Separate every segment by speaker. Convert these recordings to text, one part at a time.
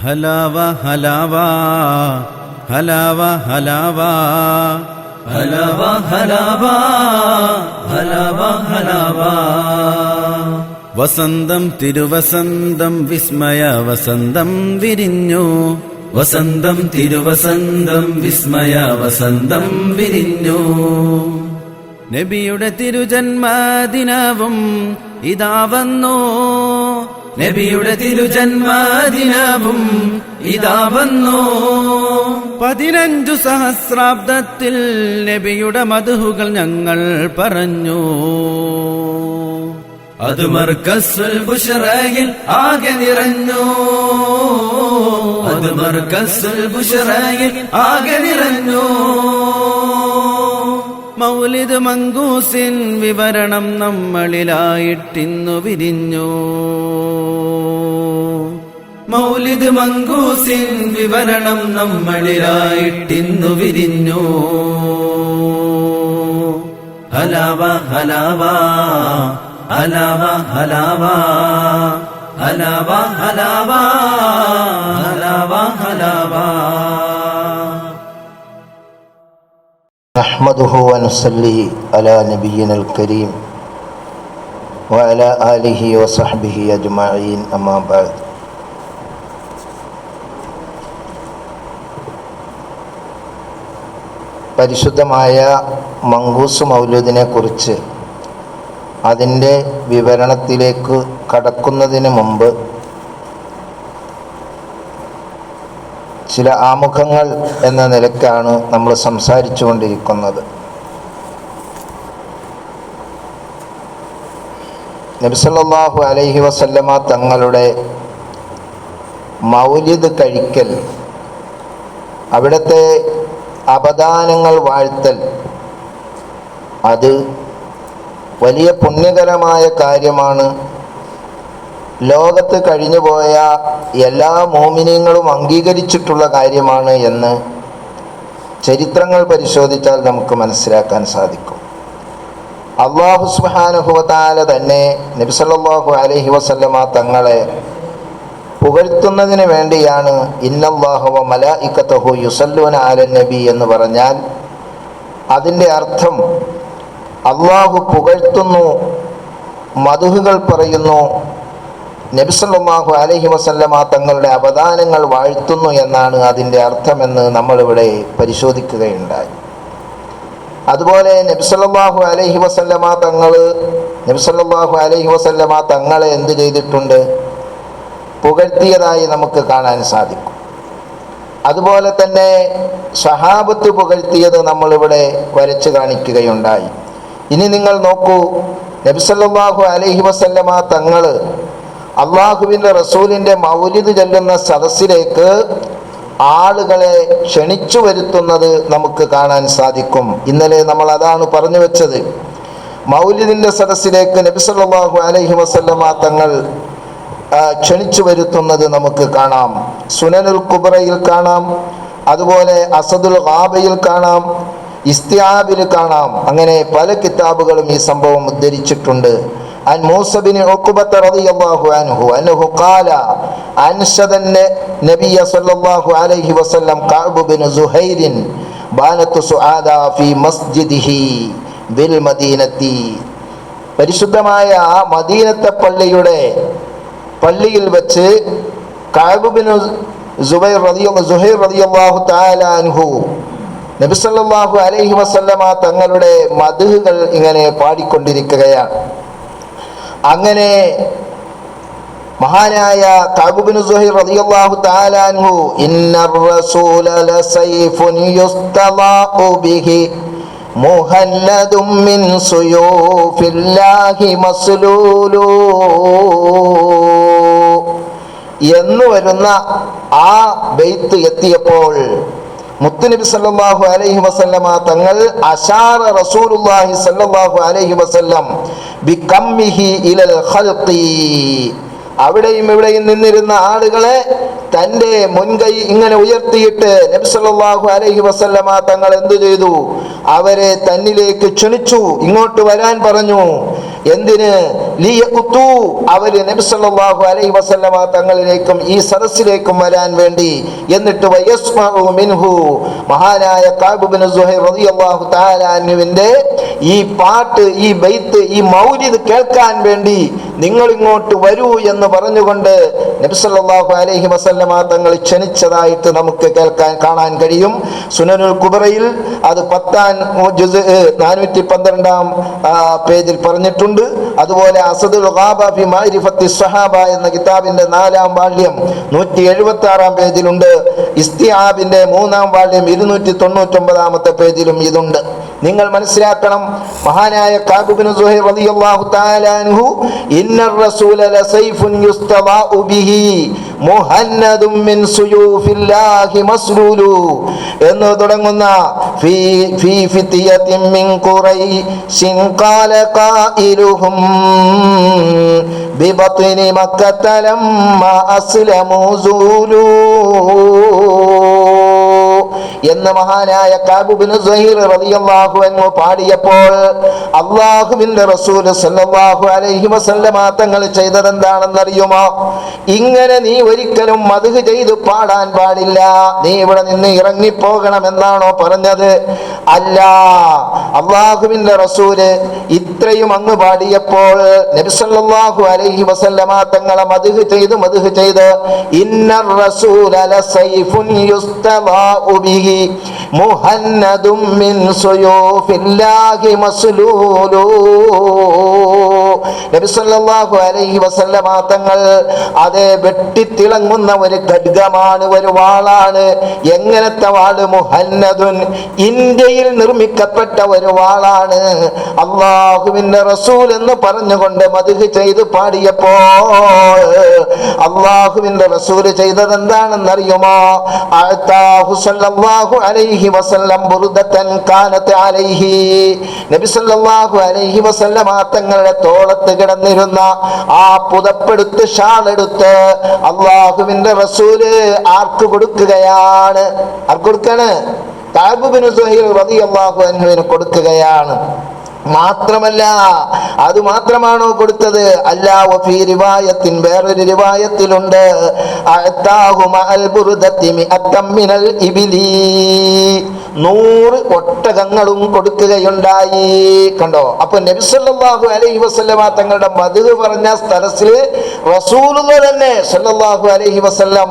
Speaker 1: ഹലാവ ഹലാവ ഹലാവ ഹലാവ ഹലാവ ഹലാവ ഹലാവ ഹലാവ. വസന്തം തിരുവസന്തം വിസ്മയ വസന്തം വിരിഞ്ഞു. വസന്തം തിരുവസന്തം വിസ്മയ വസന്തം വിരിഞ്ഞു. നബിയുടെ തിരുജന്മദിനവും ഇതാ വന്നു. നബിയുടെ തിരുജന്മദിനവും ഇതാ വന്നു. 15 സഹസ്രാബ്ദത്തിൽ നബിയുടെ മദ്ഹുകൾ ഞങ്ങൾ പറഞ്ഞു. അത് മർകസുൽ ബുശ്റയിൽ ആകെ നിറഞ്ഞു. അത് മർകസുൽ ബുശ്റയിൽ ആകെ നിറഞ്ഞു. മൗലിദ് മങ്കൂസിൻ വിവരണം നമ്മളിലായിട്ടിന്നു വിരിഞ്ഞു. മൗലിദ് മങ്കൂസിൻ വിവരണം നമ്മളിലായിട്ടിന്നു വിരിഞ്ഞു. ഹലാവ ഹലാവ ഹലാവ ഹലാവ ഹലാവ ഹലാവ ഹലാവ ഹലാവ.
Speaker 2: നഹ്മദുഹു വനുസല്ലി അലാ നബിയ്യിനൽ കരീം വഅലാ ആലിഹി വസഹ്ബിഹി അജ്മഈൻ. അമ്മാ ബഅദ്. പരിശുദ്ധമായ മങ്കൂസ് മൗലൂദിനെ കുറിച്ച് അതിൻ്റെ വിവരണത്തിലേക്ക് കടക്കുന്നതിന് മുമ്പ് ചില ആമുഖങ്ങൾ എന്ന നിലയ്ക്കാണ് നമ്മൾ സംസാരിച്ചു കൊണ്ടിരിക്കുന്നത്. നബി സല്ലല്ലാഹു അലൈഹി വസല്ലമ തങ്ങളുടെ മൗലിദ് കഴിക്കൽ, അവിടുത്തെ അപദാനങ്ങൾ വാഴ്ത്തൽ, അത് വലിയ പുണ്യകരമായ കാര്യമാണ്. ലോകത്ത് കഴിഞ്ഞുപോയ എല്ലാ മോമിനീങ്ങളും അംഗീകരിച്ചിട്ടുള്ള കാര്യമാണ് എന്ന് ചരിത്രങ്ങൾ പരിശോധിച്ചാൽ നമുക്ക് മനസ്സിലാക്കാൻ സാധിക്കും. അല്ലാഹു സുബ്ഹാനഹു വ തആല തന്നെ നബി സല്ലല്ലാഹു അലൈഹി വസല്ലമ തങ്ങളെ പുകഴ്ത്തുന്നതിന് വേണ്ടിയാണ് ഇന്നല്ലാഹു വ മലായികതഹു യുസല്ലൂന അലൻ നബി എന്ന് പറഞ്ഞാൽ അതിൻ്റെ അർത്ഥം അല്ലാഹു പുകഴ്ത്തുന്നു, മദ്ഹുകൾ പറയുന്നു, നബി സല്ലല്ലാഹു അലൈഹി വസല്ലമ തങ്ങളുടെ അപദാനങ്ങൾ വാഴ്ത്തുന്നു എന്നാണ് അതിൻ്റെ അർത്ഥമെന്ന് നമ്മളിവിടെ പരിശോധിക്കുകയുണ്ടായി. അതുപോലെ നബി സല്ലല്ലാഹു അലൈഹി വസല്ലമ തങ്ങളെ എന്ത് ചെയ്തിട്ടുണ്ട്? പുകഴ്ത്തിയതായി നമുക്ക് കാണാൻ സാധിക്കും. അതുപോലെ തന്നെ സ്വഹാബത്ത് പുകഴ്ത്തിയത് നമ്മളിവിടെ വരച്ചു കാണിക്കുകയുണ്ടായി. ഇനി നിങ്ങൾ നോക്കൂ, നബി സല്ലല്ലാഹു അലൈഹി വസല്ലമ തങ്ങൾ അള്ളാഹുവിൻ്റെ റസൂലിൻ്റെ മൗലിദ് ചൊല്ലുന്ന സദസ്സിലേക്ക് ആളുകളെ ക്ഷണിച്ചു വരുത്തുന്നത് നമുക്ക് കാണാൻ സാധിക്കും. ഇന്നലെ നമ്മൾ അതാണ് പറഞ്ഞു വെച്ചത്. മൗലിദിൻ്റെ സദസ്സിലേക്ക് നബി സല്ലല്ലാഹു അലൈഹി വസല്ലമ തങ്ങൾ ക്ഷണിച്ചു വരുത്തുന്നത് നമുക്ക് കാണാം. സുനനുൽ കുബ്രയിൽ കാണാം, അതുപോലെ അസദുൽ ഗാബയിൽ കാണാം, ഇസ്തിആബിൽ കാണാം. അങ്ങനെ പല കിതാബുകളും ഈ സംഭവം ഉദ്ധരിച്ചിട്ടുണ്ട്. عن موسى بن عقبة رضي الله عنه أنه قال أنشد النبي صلى الله عليه وسلم كعب بن زهير بانت سعادا في مسجده بالمدينة. പരിശുദ്ധമായ മദീനത്തെ പള്ളിയിൽ വെച്ച് കഅബ് ബിൻ സുഹൈർ റളിയല്ലാഹു തആല അൻഹു നബി സല്ലല്ലാഹു അലൈഹി വസല്ലമ തങ്ങളുടെ മദ്ഹുകൾ ഇങ്ങനെ പാടിക്കൊണ്ടിരിക്കുകയാണ്. അങ്ങനെ മഹാനായ കഅബ് ബിൻ സുഹൈർ റളിയല്ലാഹു തആല അൻഹു ഇന്നർ റസൂല ലസൈഫുൻ യുസ്തളാഉ ബിഹി മുഹല്ലദും മിൻ സുയൂഫില്ലാഹി മസ്ലൂലു എന്ന് വരുന്ന ആ ബൈത്ത് എത്തിയപ്പോൾ മുത്തുനബി സല്ലല്ലാഹു അലൈഹി വസല്ലമ തങ്ങൾ അശാറ റസൂലുള്ളാഹി സല്ലല്ലാഹു അലൈഹി വസല്ലം ബികമ്മിഹി ഇലൽ ഖൽഖി, അവിടെയും ഇവിടെയും നിന്നിരുന്ന ആളുകളെ തൻ്റെ മുൻകൈ ഇങ്ങനെ ഉയർത്തിയിട്ട് നബി സല്ലല്ലാഹു അലൈഹി വസല്ലമ തങ്ങൾ എന്തു ചെയ്തു? അവരെ തന്നിലേക്ക് ക്ഷണിച്ചു, ഇങ്ങോട്ട് വരാൻ പറഞ്ഞു. എന്തിന്? ലിയഖ്തു, അവര് നബി സല്ലല്ലാഹു അലൈഹി വസല്ലമ തങ്ങളിലേക്കും ഈ സദസ്സിലേക്കും വരാൻ വേണ്ടി. എന്നിട്ട് വയസ്മഉ മിൻഹു, മഹാനായ കഅബ് ഇബ്നു സുഹൈർ റളിയല്ലാഹു തആല അൻഹുവിന്റെ ഈ പാട്ട്, ഈ ബൈത്ത്, ഈ മൗലിദ് കേൾക്കാൻ വേണ്ടി നിങ്ങൾ ഇങ്ങോട്ട് വരൂ എന്ന് പറഞ്ഞുകൊണ്ട് നബി സല്ലല്ലാഹു അലൈഹി വസല്ലമ തങ്ങൾ ക്ഷണിച്ചതായിട്ട് നമുക്ക് കാണാൻ കഴിയും. സുനനുൽ കുബ്രയിൽ അത് 10-ാം ജുസ് 412-ാം പേജിൽ പറഞ്ഞിട്ടുണ്ട്. അതുപോലെ അസദുൽ ഗാബ ഫി മഅരിഫത്തി സ്വഹാബ എന്ന കിതാബിന്റെ 4-ാം വാള്യം 176-ാം പേജിലുണ്ട്. ഇസ്തിആബിന്റെ 3-ാം വാള്യം 299-ാമത്തെ പേജിലും ഇതുണ്ട്. നിങ്ങൾ മനസ്സിലാക്കണം, മഹാനായ കഅബ് ഇബ്നു സുഹൈർ റളിയല്ലാഹു തആല അൻഹു ഇന്നർ റസൂല ലസൈഫുൻ യുസ്തദാഉ ബിഹി മുഹന്നദും മിൻ സുയൂഫില്ലാഹി മസ്ലൂലു എന്ന് തുടങ്ങുന്ന ഫീ ഫിതിയത്തിൻ മിൻ ഖുറൈശിൻ ഖാല ഖായിലുഹും ബിബത്നി മക്കത ലമ്മ അസ്ലമു സൂലു എന്ന് മഹാനായ കഅബ് ഇബ്നു സുഹൈർ റളിയല്ലാഹു അൻഹു പാടിയപ്പോൾ അല്ലാഹുവിന്റെ റസൂൽ സല്ലല്ലാഹു അലൈഹി വസല്ലമ തങ്ങൾ ചെയ്തത് എന്താണെന്നറിയുമോ? ഇങ്ങനെ നീ ഒരിക്കലും മദ്ഹ് ചെയ്ത് പാടാൻ പാടില്ല, നീ ഇവിടെ നിന്ന് ഇറങ്ങിപ്പോകണം എന്നാണോ പറഞ്ഞത്? അല്ല, അല്ലാഹുവിന്റെ റസൂല് ഇത്രയും അങ്ങ് പാടിയപ്പോൾ നബി സല്ലല്ലാഹു അലൈഹി വസല്ലമ തങ്ങളെ മദ്ഹ് ചെയ്ത് ഇന്നർ റസൂല ലസൈഫുൻ യുസ്തദാഉ ബിഹി മുഹന്നദും മിൻ സുയൂഫില്ലാഹി മസ്ലൂലു. നബി സല്ലല്ലാഹു അലൈഹി വസല്ലമ തങ്ങൾ അതേ വെട്ടിത്തിളങ്ങുന്ന ഒരു ഖഡ്ഗമാണ്, ഒരു വാളാണ്. എങ്ങനത്തെ വാള്? മുഹന്നദുൻ, ഇന്ത്യയിൽ നിർമ്മിക്കപ്പെട്ട ഒരു വാളാണ്. അല്ലാഹുവിന്റെ റസൂൽ എന്ന് പറഞ്ഞുകൊണ്ട് മദ്ഹ് ചെയ്ത് പാടിയപ്പോൾ അല്ലാഹുവിന്റെ റസൂൽ ചെയ്തത് എന്താണെന്നറിയുമോ? അഅതാഹു സല്ലല്ലാഹു അലൈഹി വസല്ലം ബുർദതൻ കാനത് അലൈഹി, നബി സല്ലല്ലാഹു അലൈഹി വസല്ലമ തങ്ങളുടെ തോളത്ത് കിടന്നിരുന്ന ആ പുതപ്പെടുത്ത്, ഷാളെടുത്ത് അല്ലാഹുവിന്റെ റസൂല് ആർക്ക് കൊടുക്കുകയാണ്? ആർക്ക് കൊടുക്കാണ്? കഅബ് ഇബ്നു സുഹൈർ റളിയല്ലാഹു അൻഹുവിന് കൊടുക്കുകയാണ്. മാത്രമല്ല, അത് മാത്രമാണോ കൊടുത്തത്? അല്ല, വഫീ റിവായത്തിൻ, വേറൊരു റിവായത്തിലുണ്ട്, അഅതാഹു മഅൽ ബുർദതി മിഅത്തം മിനൽ ഇബ്ലി, 100 ഒട്ടകങ്ങളും കൊടുക്കുകയുണ്ടായി. കണ്ടോ? അപ്പൊ നബി സല്ലല്ലാഹു അലൈഹി വസല്ലമ തങ്ങളുടെ മദ്ഹ് പറഞ്ഞ സ്ഥലത്തിൽ റസൂലുള്ളാഹി തന്നെ സല്ലല്ലാഹു അലൈഹി വസല്ലം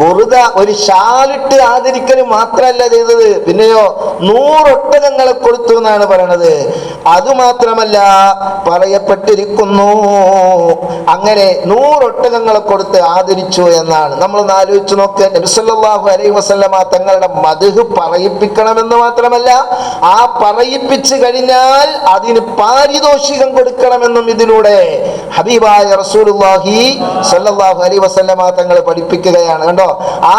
Speaker 2: ബുർദ, ഒരു ഷാലിട്ട് ആദരിക്കൽ മാത്രമല്ല ചെയ്തത്, പിന്നെയോ 100 ഒട്ടകങ്ങളെ കൊടുത്തു എന്നാണ് പറയണത്. അതുമാത്രമല്ല, പറയപ്പെട്ടിരിക്കുന്നു അങ്ങനെ 100 ഒട്ടകങ്ങളെ കൊടുത്ത് ആദരിച്ചു എന്നാണ്. നമ്മളൊന്ന് ആലോചിച്ച് നോക്ക്. നബി സല്ലല്ലാഹു അലൈഹി വസല്ലമ തങ്ങളുടെ മദ്ഹ് പറയിപ്പിക്കണമെന്ന് മാത്രമല്ല, ആ പറയിപ്പിച്ചു കഴിഞ്ഞാൽ അതിന് പാരിതോഷികം കൊടുക്കണമെന്നും ഇതിലൂടെ ഹബീബായ റസൂലുള്ളാഹി സ്വല്ലല്ലാഹു അലൈഹി വസല്ലമ തങ്ങൾ പഠിപ്പിക്കുകയാണ്. കണ്ടോ? ആ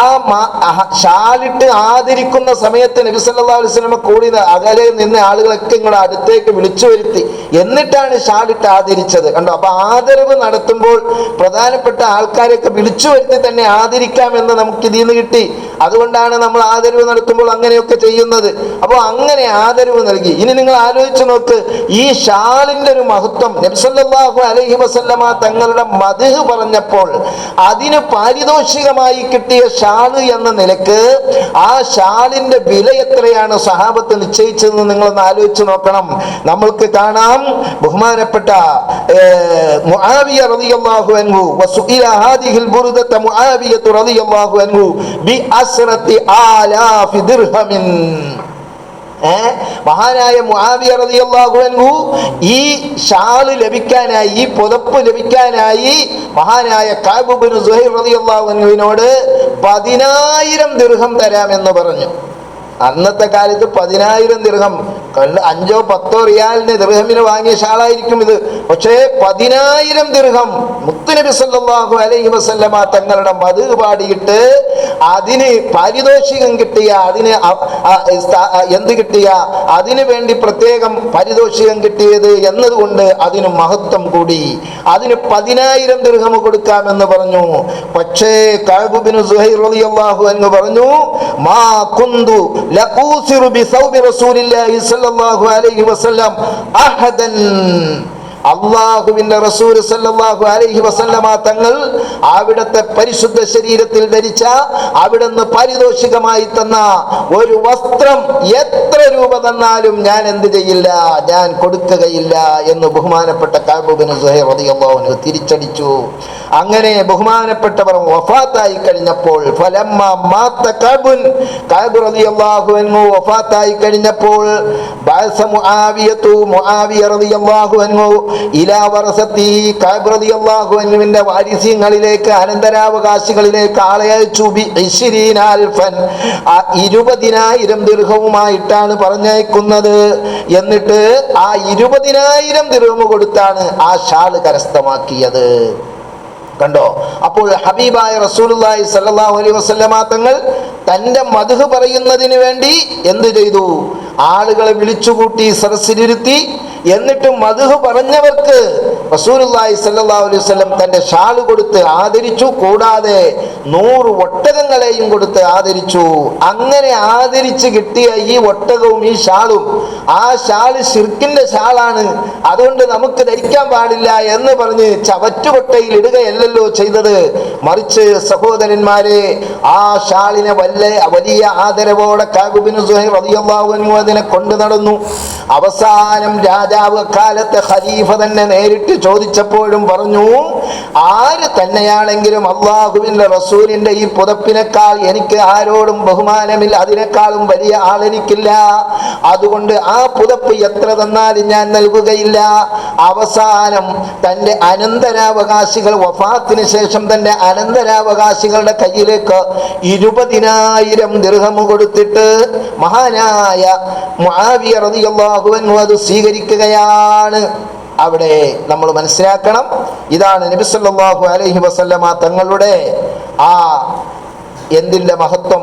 Speaker 2: ഷാലിട്ട് ആദരിക്കുന്ന സമയത്ത് നബി സല്ലല്ലാഹു അലൈഹി വസല്ലമ കൂടി അകലെ നിന്ന് ആളുകളൊക്കെ ഇങ്ങോട്ട് അടുത്തേക്ക് വിളിച്ചു വരുത്തി, എന്നിട്ടാണ് ഷാലിട്ട് ആദരിച്ചത്. കണ്ടോ? അപ്പൊ ആദരവ് നടത്തുമ്പോൾ പ്രധാനപ്പെട്ട ആൾക്കാരെയൊക്കെ വിളിച്ചു വരുത്തി തന്നെ ആദരിക്കാമെന്ന് നമുക്ക് ഇതിൽ നിന്ന് കിട്ടി. അതുകൊണ്ടാണ് നമ്മൾ ആദരവ് നടത്തുമ്പോൾ അങ്ങനെയൊക്കെ ചെയ്യുന്നത്. അപ്പോൾ അങ്ങനെ ആദരവ് നൽകി. ഇനി നിങ്ങൾ ആലോചിച്ച് നോക്ക്, ഈ ഷാലിന്റെ ഒരു മഹത്വം നബി സല്ലല്ലാഹു അലൈഹി വസല്ലമ തങ്ങളുടെ മദ്ഹ് പറഞ്ഞപ്പോൾ അതിന് പാരിതോഷികമായി കിട്ടിയ ഷാല് എന്ന നിലക്ക് ആ ഷാലിന്റെ വില എത്രയാണ് സഹാബത്ത് നിശ്ചയിച്ചതെന്ന് നിങ്ങളൊന്ന് ആലോചിച്ച് നോക്കണം. നമ്മൾക്ക് കാണാം, ബഹുമാനപ്പെട്ട മുആവിയ റളിയല്ലാഹു അൻഹു വസുഇല ഹാദിഹിൽ ബുർദത മുആവിയ റളിയല്ലാഹു അൻഹു ബി അസ്റതി ആലാഫി ദിർഹമിൻ. മഹാനായ മുആവിയ റളിയല്ലാഹു അൻഹു ഈ ഷാൾ ലഭിക്കാനായി, ഈ പുതപ്പ് ലഭിക്കാനായി മഹാനായ കഅബ് ഇബ്നു സുഹൈർ റളിയല്ലാഹു അൻഹുവിനോട് 10,000 ദിർഹം തരാമെന്ന് പറഞ്ഞു. അന്നത്തെ കാലത്ത് 10,000 ദിർഹം, 5-10 റിയാലിന് ദിർഹമിന് വാങ്ങിയ ഷാളായിരിക്കും ഇത്. പക്ഷേ 10,000 ദിർഹം മുത്തുനബി സല്ലല്ലാഹു അലൈഹി വസല്ലമ തങ്ങളുടെ മദ്ഹ് പാടിയിട്ട് അതിന് പാരിതോഷികം കിട്ടിയ, അതിന് എന്ത് കിട്ടിയ, അതിനു വേണ്ടി പ്രത്യേകം പാരിതോഷികം കിട്ടിയത് എന്നതുകൊണ്ട് അതിന് മഹത്വം കൂടി. അതിന് 10,000 ദിർഹം കൊടുക്കാമെന്ന് പറഞ്ഞു. പക്ഷേ കഅബ് ഇബ്നു സുഹൈർ റളിയല്ലാഹു അൻഹു പറഞ്ഞു, മാ കുന്തു ലഊസിറു ബിസൗബി റസൂലില്ലാഹി സ്വല്ലല്ലാഹു അലൈഹി വസല്ലം അഹദൻ അള്ളാഹുവിന്റെ റസൂൽ സല്ലല്ലാഹു അലൈഹി വസല്ലമ തങ്ങൾ അവിടുത്തെ പരിശുദ്ധ ശരീരത്തിൽ ധരിച്ച, അവിടുന്ന് പാരിതോഷികമായി തന്ന ഒരു വസ്ത്രം എത്ര രൂപ തന്നാലും ഞാൻ എന്ത് ചെയ്യില്ല, ഞാൻ കൊടുക്കുകയില്ല എന്ന് ബഹുമാനപ്പെട്ട കഅബ് ബിൻ സുഹൈർ റളിയല്ലാഹു അൻഹു തിരിച്ചടിച്ചു. അങ്ങനെ ബഹുമാനപ്പെട്ടവർ വഫാത്തായി കഴിഞ്ഞപ്പോൾ, ഫലമ്മ മാത കഅബ് റളിയല്ലാഹു അൻഹു വഫാത്തായി കഴിഞ്ഞപ്പോൾ, ബഅസ മുആവിയ റളിയല്ലാഹു അൻഹു ഇലാ വറസത്തി, കഅബ് റളിയല്ലാഹു അൻഹുവിന്റെ വാരിസ്യങ്ങളിലേക്ക്, അനന്തരാവകാശികളിലേക്ക് ആളെ അയച്ചു. 20,000 ദിർഹവുമായിട്ടാണ് പറഞ്ഞയക്കുന്നത്. എന്നിട്ട് ആ 20,000 ദിർഹം കൊടുത്താണ് ആ ഷാള് കരസ്ഥമാക്കിയത്. കണ്ടോ? അപ്പോൾ ഹബീബായ റസൂലുള്ളാഹി സ്വല്ലല്ലാഹു അലൈഹി വസല്ലമ തങ്ങൾ തന്റെ മദ്ഹ് പറയുന്നതിന് വേണ്ടി എന്ത് ചെയ്തു? ആളുകളെ വിളിച്ചുകൂട്ടി സദസ്സിലിരുത്തി. എന്നിട്ട് മദ്ഹ് പറഞ്ഞവർക്ക് റസൂലുള്ളാഹി സ്വല്ലല്ലാഹു അലൈഹി വസല്ലം തന്റെ ഷാൾ കൊടുത്ത് ആദരിച്ചു. കൂടാതെ 100 ഒട്ടകങ്ങളെയും കൊടുത്ത് ആദരിച്ചു. അങ്ങനെ ആദരിച്ച് കിട്ടിയ ഈ ഒട്ടകവും ഈ ഷാളും, ആ ഷാള് ശിർക്കിന്റെ ഷാളാണ്, അതുകൊണ്ട് നമുക്ക് ധരിക്കാൻ പാടില്ല എന്ന് പറഞ്ഞ് ചവറ്റുകൊട്ടയിൽ ഇടുകയല്ലല്ലോ ചെയ്തത്. മറിച്ച് സഹോദരന്മാരെ, ആ ഷാളിനെ വലിയ ആദരവോടെ കഅബ് ബിൻ സുഹൈർ റളിയല്ലാഹു അൻഹു അതിനെ കൊണ്ടു നടന്നു. അവസാനം രാജാവ്, കാലത്തെ ഖലീഫ തന്നെ നേരിട്ട് ചോദിച്ചപ്പോഴും പറഞ്ഞു, ആര് തന്നെയാണെങ്കിലും അള്ളാഹുവിന്റെ റസൂലിന്റെ ഈ പുതപ്പിനേക്കാൾ എനിക്ക് ആരോടും ബഹുമാനമില്ല, അതിനേക്കാളും വലിയ ആളെനിക്കില്ല. അതുകൊണ്ട് ആ പുതപ്പ് എത്ര തന്നാലും ഞാൻ നൽകുകയില്ല. അവസാനം തന്റെ അനന്തരാവകാശികൾ, വഫാത്തിന് ശേഷം തന്റെ അനന്തരാവകാശികളുടെ കയ്യിലേക്ക് 20,000 ദിർഹം കൊടുത്തിട്ട് മഹാനായ മുആവിയ റളിയല്ലാഹു അൻഹു അത് സ്വീകരിക്കുകയാണ്. അവിടെ നമ്മൾ മനസ്സിലാക്കണം, ഇതാണ് നബി സല്ലല്ലാഹു അലൈഹി വസല്ലമ തങ്ങളുടെ ആ എന്തിന്റെ മഹത്വം,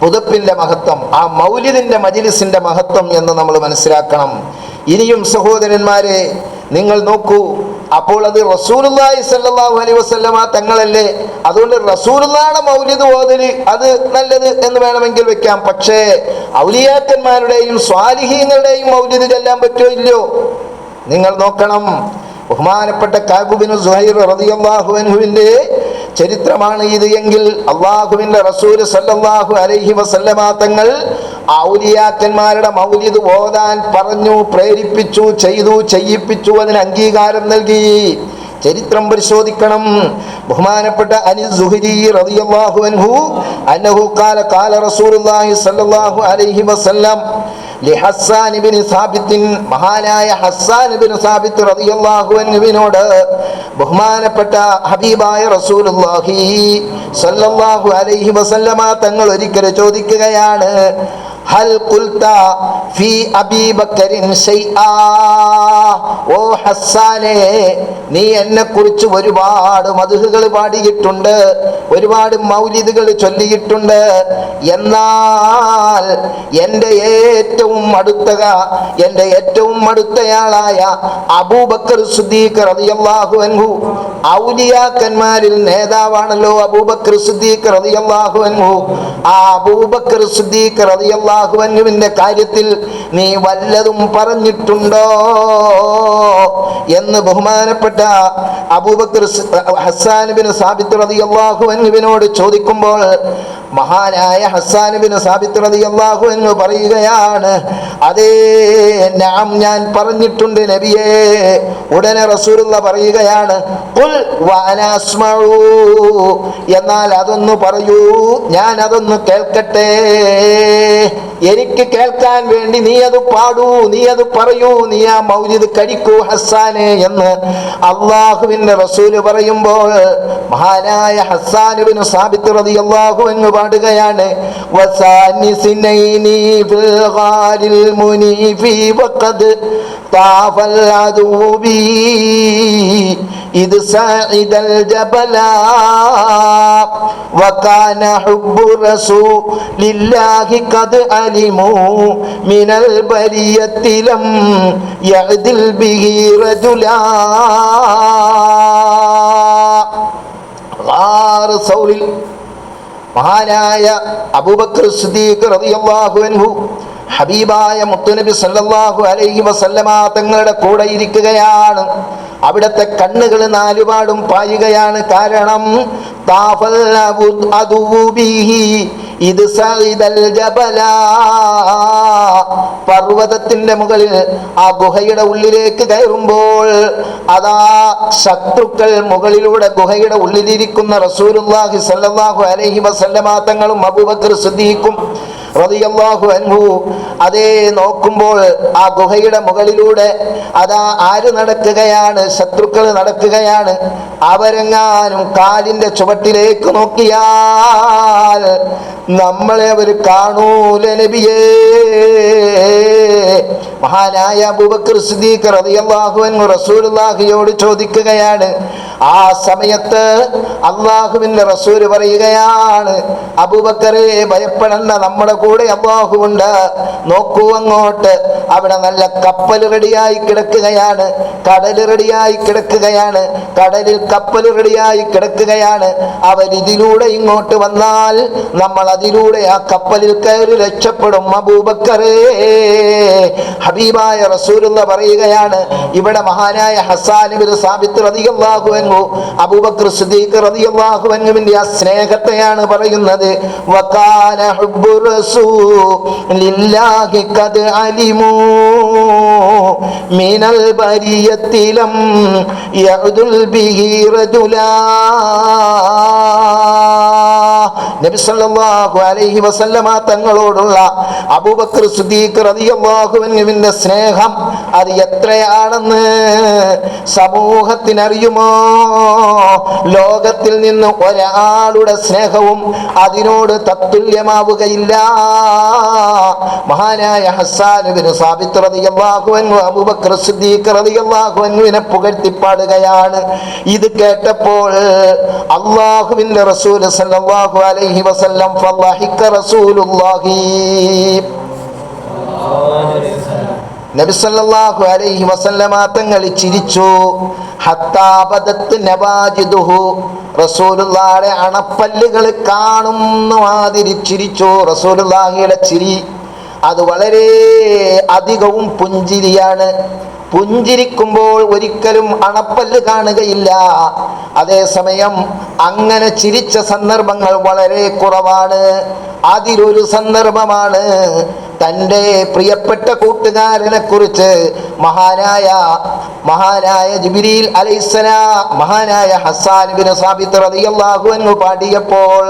Speaker 2: പുതപ്പിന്റെ മഹത്വം, ആ മൗലിദിന്റെ മജ്ലിസിന്റെ മഹത്വം എന്ന് നമ്മൾ മനസ്സിലാക്കണം. ഇനിയും സഹോദരന്മാരെ, നിങ്ങൾ നോക്കൂ, അപ്പോൾ അത് റസൂലുള്ളാഹി സ്വല്ലല്ലാഹു അലൈഹി വസല്ലമ തങ്ങളല്ലേ, അതുകൊണ്ട് റസൂലുള്ളാഹിയുടെ മൗലിദ് ഓതല് അത് നല്ലത് എന്ന് വേണമെങ്കിൽ വെക്കാം. പക്ഷേ ഔലിയാക്കന്മാരുടെയും സ്വാലിഹീങ്ങളുടെയും മൗലിദ് ചെല്ലാൻ പറ്റുമോ ഇല്ലയോ? നിങ്ങൾ നോക്കണം. ബഹുമാനപ്പെട്ട കഅബ് ബിൻ സുഹൈർ റളിയല്ലാഹു അൻഹുവിന്റെ ചരിത്രമാണ് ഇത് എങ്കിൽ, അള്ളാഹുവിന്റെ റസൂൽ സല്ലല്ലാഹു അലൈഹി വസല്ലമ തങ്ങൾ ഔലിയാക്കന്മാരുടെ മൗലിദ് ഓതാൻ പറഞ്ഞു, പ്രേരിപ്പിച്ചു, ചെയ്തു, ചെയ്യിപ്പിച്ചു, അതിന് അംഗീകാരം നൽകി. ചരിത്രം പരിശോധിക്കണം. ബഹുമാനപ്പെട്ട അനീസ് സുഹരി റളിയല്ലാഹു അൻഹു അന്നഹു ഖാല റസൂലുള്ളാഹി സ്വല്ലല്ലാഹു അലൈഹി വസല്ലം ലിഹസ്സാൻ ഇബ്നു സാബിത്ത്, മഹാനായ ഹസ്സാൻ ഇബ്നു സാബിത്ത് റളിയല്ലാഹു അൻഹുവിനോട് ബഹുമാനപ്പെട്ട ഹബീബായ റസൂലുള്ളാഹി സ്വല്ലല്ലാഹു അലൈഹി വസല്ലമ തങ്ങൾ ഒരിക്കൽ ചോദിക്കുകയാണ്, ഹൽ ഖുൽത ഫീ അബീ ബക്കറിൻ ശൈആ, ഓ ഹസ്സാനെ, നീ എന്നെ കുറിച്ച് ഒരുപാട് മദ്ഹുകൾ പാടിയിട്ടുണ്ട്, ഒരുപാട് മൗലിദുകൾ ചൊല്ലിയിട്ടുണ്ട്. എന്നാൽ എൻ്റെ ഏറ്റവും അടുത്തയാളായ അബൂബക്കർ സിദ്ദീഖ് റളിയല്ലാഹു അൻഹു, ഔലിയാക്കന്മാരിൽ നേതാവാണല്ലോ അബൂബക്കർ സിദ്ദീഖ് റളിയല്ലാഹു അൻഹു. ആ അബൂബക്കർ സിദ്ദീഖ് റളിയല്ലാഹു അൻഹുവിന്റെ കാര്യത്തിൽ നീ വല്ലതും പറഞ്ഞിട്ടുണ്ടോ എന്ന് ബഹുമാനപ്പെട്ട അബൂബക്കർ ഹസ്സാൻ ബിൻ സാബിത്ത് റളിയല്ലാഹു അൻഹുവിനോട് ചോദിക്കുമ്പോൾ, മഹാനായ ഹസ്സാൻ ബിൻ സാബിത്ത് റളിയല്ലാഹു അൻഹു പറയുകയാണ്, അതേ നഅം, ഞാൻ പറഞ്ഞിട്ടുണ്ട് നബിയേ. ഉടനെ റസൂലുള്ള പറയുകയാണ്, ഖുൽ വഅന അസ്മഉ, എന്നാൽ അതൊന്ന് പറയൂ, ഞാൻ അതൊന്ന് കേൾക്കട്ടെ. എനിക്ക് കേൾക്കാൻ വേണ്ടി നീ അത് പാടൂ, നീ അത് പറയൂ, നീ ആ മൗലിദ് കഴിക്കൂ ഹസ്സാനെ എന്ന് അള്ളാഹുവിന്റെ റസൂല് പറയുമ്പോൾ, മഹാനായ ഹസ്സാൻ ഇബ്നു സാബിത്ത് റളിയല്ലാഹു അൻഹു പാടുകയാണ്, വസാനിസിനൈനി ഫിൽ ഗാരിൽ മുനീഫി വഖദ് താഫൽ അദൂബി ഇദ് സഇദൽ ജബലാ വകാന ഹുബ്ബു റസൂലില്ലാഹി ഖദ് അലിമു മിനൽ ബരിയത്തി ലം യഅദിൽ ബിഹി റജുലാ. ഗാർ സൗറിൽ മഹാനായ അബൂബക്കർ സിദ്ദീഖ് റളിയല്ലാഹു അൻഹു ഹബീബായ മുത്തുനബി സല്ലല്ലാഹു അലൈഹി വസല്ലമ തങ്ങളുടെ കൂടെ ഇരിക്കുകയാണ്. അവിടുത്തെ കണ്ണുകൾ നാലുപാടും പായുകയാണ്. കാരണം പർവ്വതത്തിന്റെ മുകളിൽ ആ ഗുഹയുടെ ഉള്ളിലേക്ക് കയറുമ്പോൾ അതാ ശത്രുക്കൾ മുകളിലൂടെ ഗുഹയുടെ ഉള്ളിലിരിക്കുന്ന റസൂലുള്ളാഹി സ്വല്ലല്ലാഹു അലൈഹി വസല്ലമ തങ്ങളും അബൂബക്കർ സിദ്ദീഖും റളിയല്ലാഹു അൻഹു അതേ നോക്കുമ്പോൾ ആ ഗുഹയുടെ മുകളിലൂടെ അതാ ആര് നടക്കുകയാണ്? ശത്രുക്കൾ നടക്കുകയാണ്. അവരെങ്ങാനും കാലിന്റെ ചുവട്ടിലേക്ക് നോക്കിയാൽ നമ്മളെ അവർ കാണൂല നബിയേ. മഹാനായ അബൂബക്കർ സിദ്ദീഖ് റളിയല്ലാഹു അൻഹു റസൂലുള്ളാഹിയോട് ചോദിക്കുകയാണ്. ആ സമയത്ത് അല്ലാഹുവിന്റെ റസൂൽ പറയുകയാണ്, അബൂബക്കറെ ഭയപ്പെടണ്ട, നമ്മുടെ കൂടെ അല്ലാഹുവുണ്ട്. നോക്കൂ അങ്ങോട്ട്, അവിടെ നല്ല കപ്പൽ റെഡിയായി കിടക്കുകയാണ്, കടൽ റെഡിയായി കിടക്കുകയാണ്, കടലിൽ കപ്പൽ റെഡിയായി കിടക്കുകയാണ്. അവരിതിലൂടെ ഇങ്ങോട്ട് വന്നാൽ നമ്മൾ അതിലൂടെ ആ കപ്പലിൽ കയറി രക്ഷപ്പെടും അബൂബക്കറേ. ഹബീബായ റസൂലുള്ള പറയുകയാണ്, ഇവിടെ മഹാനായ ഹസ്സാൻ ഇബ്നു സാബിത്ത് റളിയല്ലാഹു അൻഹു അബൂബക്കർ സിദ്ദീഖ് റളിയല്ലാഹു അൻഹുവിന്റെ ആ സ്നേഹത്തെയാണ് പറയുന്നത്. വകാന ഹുബ്ബു റസൂലില്ലാഹി ഖദ് അലിമൂ മിനൽ ബരിയത്തി ലം യഅദുൽ ബിഹി റജുലാ. നബി സല്ലല്ലാഹു അലൈഹി വസല്ലമ തങ്ങളോടുള്ള അബൂബക്കർ സിദ്ദീഖ് റളിയല്ലാഹു അൻഹുവിന്റെ സ്നേഹം അത് എത്രയാണെന്ന് സമൂഹത്തിനറിയുമോ? ലോകത്തിൽ നിന്ന് ഒരാളുടെ സ്നേഹവും അതിനോട് തത്തുല്യമാവുകയില്ല. മഹാനായ ഹസ്സാൻ ഇബ്നു സാബിത്ത് റളിയല്ലാഹു അൻഹു അബൂബക്കർ സിദ്ദീഖ് റളിയല്ലാഹു അൻഹുവിനെ പുകഴ്ത്തിപ്പാടുകയാണ്. ഇത് കേട്ടപ്പോൾ അല്ലാഹുവിന്റെ റസൂൽ സല്ലല്ലാഹു അലൈഹി വസല്ലം ഫളഹിക റസൂലുള്ളാഹി നബി സല്ലല്ലാഹു അലൈഹി വസല്ലമ തങ്ങൾ ചിരിച്ചു. ഹത്താ ബദത്ത് നവാജിദുഹു, റസൂലുള്ളാഹിയുടെ അണപ്പല്ലുകൾ കാണുന്ന മാതിരി ചിരിച്ചു. റസൂലുള്ളാഹിയുടെ ചിരി അത് വളരെ അധികവും പുഞ്ചിരിയാണ്. പുഞ്ചിരിക്കുമ്പോൾ ഒരിക്കലും അണപ്പല്ല് കാണുകയില്ല. അതേസമയം അങ്ങനെ ചിരിച്ച സന്ദർഭങ്ങൾ വളരെ കുറവാണ്. അതിലൊരു സന്ദർഭമാണ് തൻ്റെ പ്രിയപ്പെട്ട കൂട്ടുകാരനെ കുറിച്ച് മഹാനായ ജിബ്രീൽ അലൈഹിസ്സലാം മഹാനായ ഹസ്സാൻ ഇബ്നു സാബിത്ത് റളിയല്ലാഹു അൻഹു പാടിയപ്പോൾ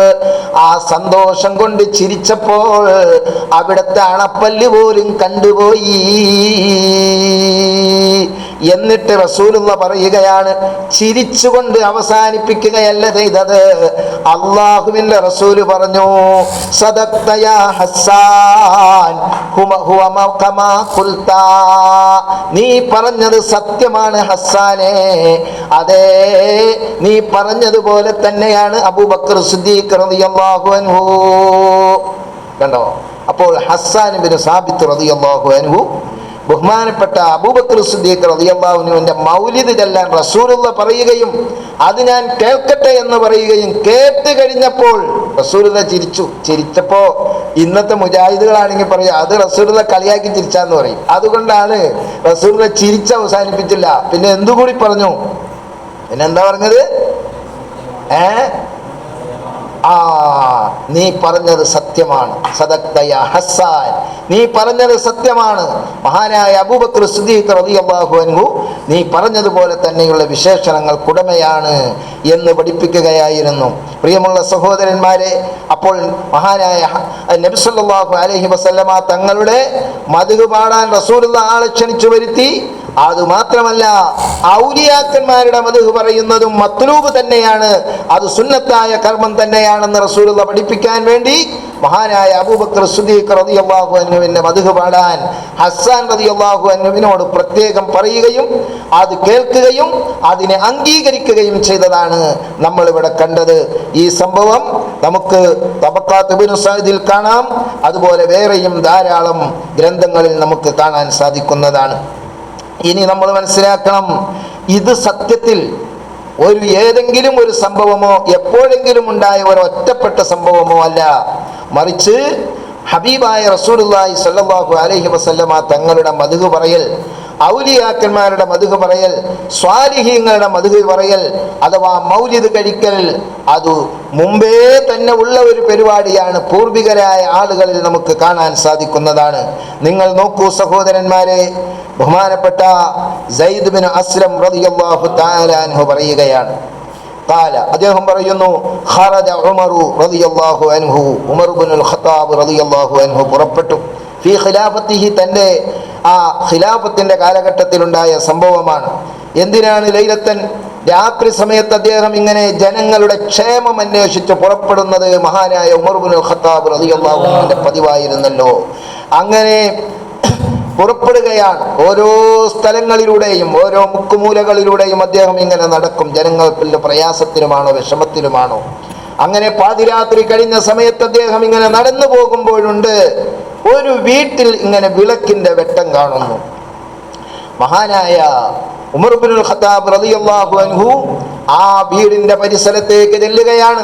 Speaker 2: ആ സന്തോഷം കൊണ്ട് ചിരിച്ചപ്പോൾ അവിടുത്തെ അണപ്പല്ല് പോലും കണ്ടുപോയി. എന്നിട്ട് റസൂലുള്ള പറയുകയാണ്, ചിരിച്ചുകൊണ്ട് അവസാനിപ്പിക്കുകയല്ല ചെയ്തത്. അല്ലാഹുവിന്റെ റസൂല് പറഞ്ഞു, സദഖ്ത യാ ഹസ്സാൻ ഹുവ കമാ ഖുൽത, നീ പറഞ്ഞത് സത്യമാണ് ഹസ്സാനെ. അതെ, നീ പറഞ്ഞതുപോലെ തന്നെയാണ് അബൂബക്കർ സിദ്ദീഖ് റളിയല്ലാഹു അൻഹു. കണ്ടോ? അപ്പോൾ ഹസ്സാൻ ഇബ്നു സാബിത്ത് റളിയല്ലാഹു അൻഹു ബഹുമാനപ്പെട്ട അബൂബക്കർ സിദ്ദീഖ് റളിയല്ലാഹു അൻഹുവിന്റെ മൗലിദ് ചെല്ലാൻ റസൂലുള്ള പറയുകയും അത് ഞാൻ കേൾക്കട്ടെ എന്ന് പറയുകയും കേട്ട് കഴിഞ്ഞപ്പോൾ റസൂലുള്ള ചിരിച്ചപ്പോ ഇന്നത്തെ മുജാഹിദുകളാണെങ്കിൽ പറയും അത് റസൂലുള്ള കളിയാക്കി ചിരിച്ചാന്ന് പറയും. അതുകൊണ്ടാണ് റസൂലുള്ള ചിരിച്ച് അവസാനിപ്പിച്ചില്ല, പിന്നെ എന്തുകൂടി പറഞ്ഞു? പിന്നെന്താ പറഞ്ഞത്? നീ പറഞ്ഞത് സത്യമാണ്. സദഖ്ത യാ ഹസ്സാൻ, നീ പറഞ്ഞത് സത്യമാണ്. മഹാനായ അബൂബക്കർ സിദ്ദീഖ് റളിയല്ലാഹു അൻഹു നീ പറഞ്ഞതുപോലെ തന്നെയുള്ള വിശേഷണങ്ങൾക്കുടമയാണ് എന്ന് പഠിപ്പിക്കുകയായിരുന്നു. പ്രിയമുള്ള സഹോദരന്മാരെ, അപ്പോൾ മഹാനായ നബി സല്ലല്ലാഹു അലൈഹി വസല്ലമ തങ്ങളുടെ മദ്ഹ് പാടാൻ റസൂലുള്ളാഹി ആളെ ക്ഷണിച്ചു വരുത്തി. അതുമാത്രമല്ല, ഔലിയാക്കന്മാരുടെ മദ്ഹ് പറയുന്നതും മത്ലൂബ് തന്നെയാണ്, അത് സുന്നത്തായ കർമ്മം തന്നെയാണെന്ന് റസൂലുള്ളാഹി പഠിപ്പിക്കാൻ വേണ്ടി മഹാനായ അബൂബക്കർ സിദ്ദീഖ് റളിയല്ലാഹു അൻഹുവിന്റെ മദ്ഹ് പാടാൻ ഹസ്സാൻ റളിയല്ലാഹു അൻഹുവിനോട് പ്രത്യേകം പറയുകയും അത് കേൾക്കുകയും അതിനെ അംഗീകരിക്കുകയും ചെയ്തതാണ് നമ്മൾ ഇവിടെ കണ്ടത്. ഈ സംഭവം നമുക്ക് തബഖാത്ത് ഇബ്നു സഅദിൽ കാണാം, അതുപോലെ വേറെയും ധാരാളം ഗ്രന്ഥങ്ങളിൽ നമുക്ക് കാണാൻ സാധിക്കുന്നതാണ്. ഇനി നമ്മൾ മനസ്സിലാക്കണം, ഇത് സത്യത്തിൽ ഏതെങ്കിലും ഒരു സംഭവമോ എപ്പോഴെങ്കിലും ഉണ്ടായ ഒരു ഒറ്റപ്പെട്ട സംഭവമോ അല്ല, മറിച്ച് ഹബീബായ റസൂലുള്ളാഹി സ്വല്ലല്ലാഹു അലൈഹി വസല്ലമ തങ്ങളുടെ മദ്ഹ് പറയൽ, ഔലിയാക്കന്മാരുടെ മദ്ഹ് പറയൽ, സ്വാലിഹീങ്ങളുടെ മദ്ഹ് പറയൽ അഥവാ മൗലിദ് കഴിക്കൽ അത് മുമ്പേ തന്നെ ഉള്ള ഒരു പരിപാടിയാണ്. പൂർവികരായ ആളുകളിൽ നമുക്ക് കാണാൻ സാധിക്കുന്നതാണ്. നിങ്ങൾ നോക്കൂ സഹോദരന്മാരെ, ബഹുമാനപ്പെട്ട സയ്യിദ് ബിൻ അസ്ലം റളിയല്ലാഹു തആല അൻഹു പറയുകയാണ്, ഖാല അദ്ദേഹം പറയുന്നു, ഖറജ ഉമറു റളിയല്ലാഹു അൻഹു, ഉമർ ഇബ്നുൽ ഖത്താബ് റളിയല്ലാഹു അൻഹു പുറപ്പെട്ടു, ഫീ ഖിലാഫത്തിഹി തൻ്റെ ആ ഖിലാഫത്തിന്റെ കാലഘട്ടത്തിലുണ്ടായ സംഭവമാണ്. എന്തിനാണ് ലൈലത്തൻ രാത്രി സമയത്ത് അദ്ദേഹം ഇങ്ങനെ ജനങ്ങളുടെ ക്ഷേമം അന്വേഷിച്ച് പുറപ്പെടുന്നത്? മഹാനായ ഉമർ ഇബ്നുൽ ഖത്താബ് റളിയല്ലാഹു അൻഹുവിന്റെ പതിവായിരുന്നല്ലോ. അങ്ങനെ പുറപ്പെടുകയാണ്. ഓരോ സ്ഥലങ്ങളിലൂടെയും ഓരോ മുക്കുമൂലകളിലൂടെയും അദ്ദേഹം ഇങ്ങനെ നടക്കും. ജനങ്ങൾക്ക് പ്രയാസത്തിലുമാണോ വിഷമത്തിലുമാണോ. അങ്ങനെ പാതിരാത്രി കഴിഞ്ഞ സമയത്ത് അദ്ദേഹം ഇങ്ങനെ നടന്നു പോകുമ്പോഴുണ്ട് ഒരു വീട്ടിൽ ഇങ്ങനെ വിളക്കിന്റെ വെട്ടം കാണുന്നു. മഹാനായ ഉമർ ഇബ്നുൽ ഖത്താബ് റളിയല്ലാഹു അൻഹു ആ വീടിന്റെ പരിസരത്തേക്ക് ചെല്ലുകയാണ്.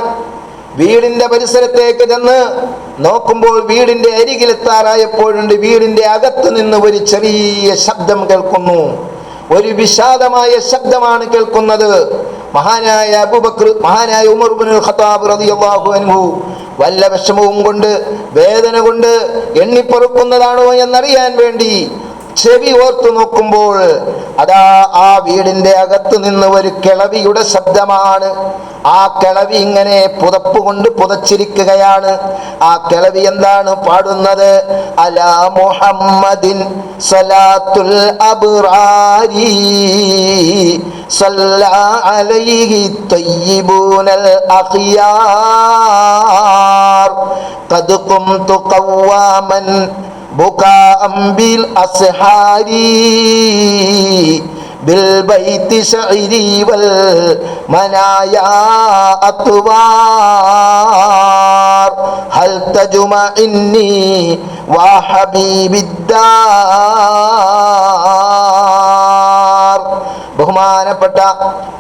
Speaker 2: വീടിന്റെ പരിസരത്തേക്ക് ചെന്ന് നോക്കുമ്പോൾ വീടിന്റെ അരികിലെത്താറായപ്പോഴുണ്ട് വീടിന്റെ അകത്ത് നിന്ന് ഒരു ചെറിയ ശബ്ദം കേൾക്കുന്നു. ഒരു വിഷാദമായ ശബ്ദമാണ് കേൾക്കുന്നത്. മഹാനായ ഉമർ ഇബ്നുൽ ഖത്താബ് റളിയല്ലാഹു അൻഹു വല്ല വിഷമവും കൊണ്ട് വേദന കൊണ്ട് എണ്ണിപ്പൊറുക്കുന്നതാണോ എന്നറിയാൻ വേണ്ടി ചെവി ഓർത്തു നോക്കുമ്പോൾ അതാ ആ വീടിന്റെ അകത്ത് നിന്ന് ഒരു കിളവിയുടെ ശബ്ദമാണ്. ആ കിളവി ഇങ്ങനെ പുതപ്പ് കൊണ്ട് പുതച്ചിരിക്കുകയാണ്. ആ കിളവി എന്താണ് പാടുന്നത്? അലാ മുഹമ്മദിൻ സലാത്തുൽ അബ്റാരി സല്ല അലൈഹി തയ്യിബൂനൽ അഖിയാർ ഖദ് ഖുംതു ഖവ്വാമൻ ബുകാഅം ബിൽ അസ്ഹാരി ബിൽ ബൈതി ശഇരി വൽ മനായാ അത്വാർ ഹൽ തജ്മഇന്നി വാ ഹബീബിദ്ദാർ. ബഹുമാനപ്പെട്ട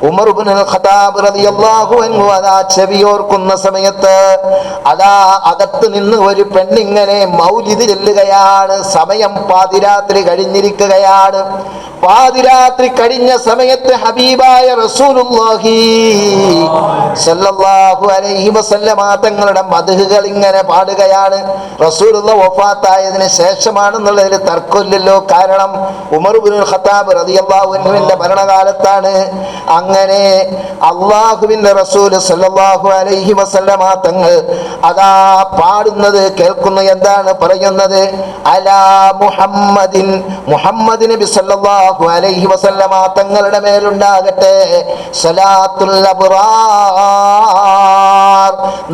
Speaker 2: ഉമർ ഇബ്നുൽ ഖത്താബ് റളിയല്ലാഹു അൻഹു അതാ ചെവിയോർക്കുന്ന സമയത്ത് അതാ അകത്ത് നിന്ന് ഒരു പെണ്ണിങ്ങനെ മൗലിദ് ചൊല്ലുകയാണ്. സമയം പാതിരാത്രി കഴിഞ്ഞിരിക്കുകയാണ്. പാതിരാത്രി കഴിഞ്ഞ സമയത്ത് ഹബീബായ റസൂലുള്ളാഹി സ്വല്ലല്ലാഹു അലൈഹി വസല്ലമ തങ്ങളുടെ മദ്ഹുകൾ ഇങ്ങനെ പാടുകയാണ്. റസൂലുള്ള വഫാത്തായതിനു ശേഷമാണെന്നുള്ളതിൽ തർക്കമില്ലല്ലോ. കാരണം ഉമർ ഇബ്നുൽ ഖത്താബ് റളിയല്ലാഹു അൻഹുവിന്റെ ഭരണകാലത്താണ്. അങ്ങനെ അള്ളാഹുവിന്റെ റസൂൽ സ്വല്ലല്ലാഹു അലൈഹി വസല്ലമ തങ്ങൾ അതാ പാടുന്നത് കേൾക്കുന്നു. എന്താണ് പറയുന്നത്? അലാ മുഹമ്മദിൻ, മുഹമ്മദ് നബി സ്വല്ലല്ലാഹു അലൈഹി വസല്ലമ തങ്ങളുടെ മേലുണ്ടാകട്ടെ സലാത്തുൽ അബ്റാർ,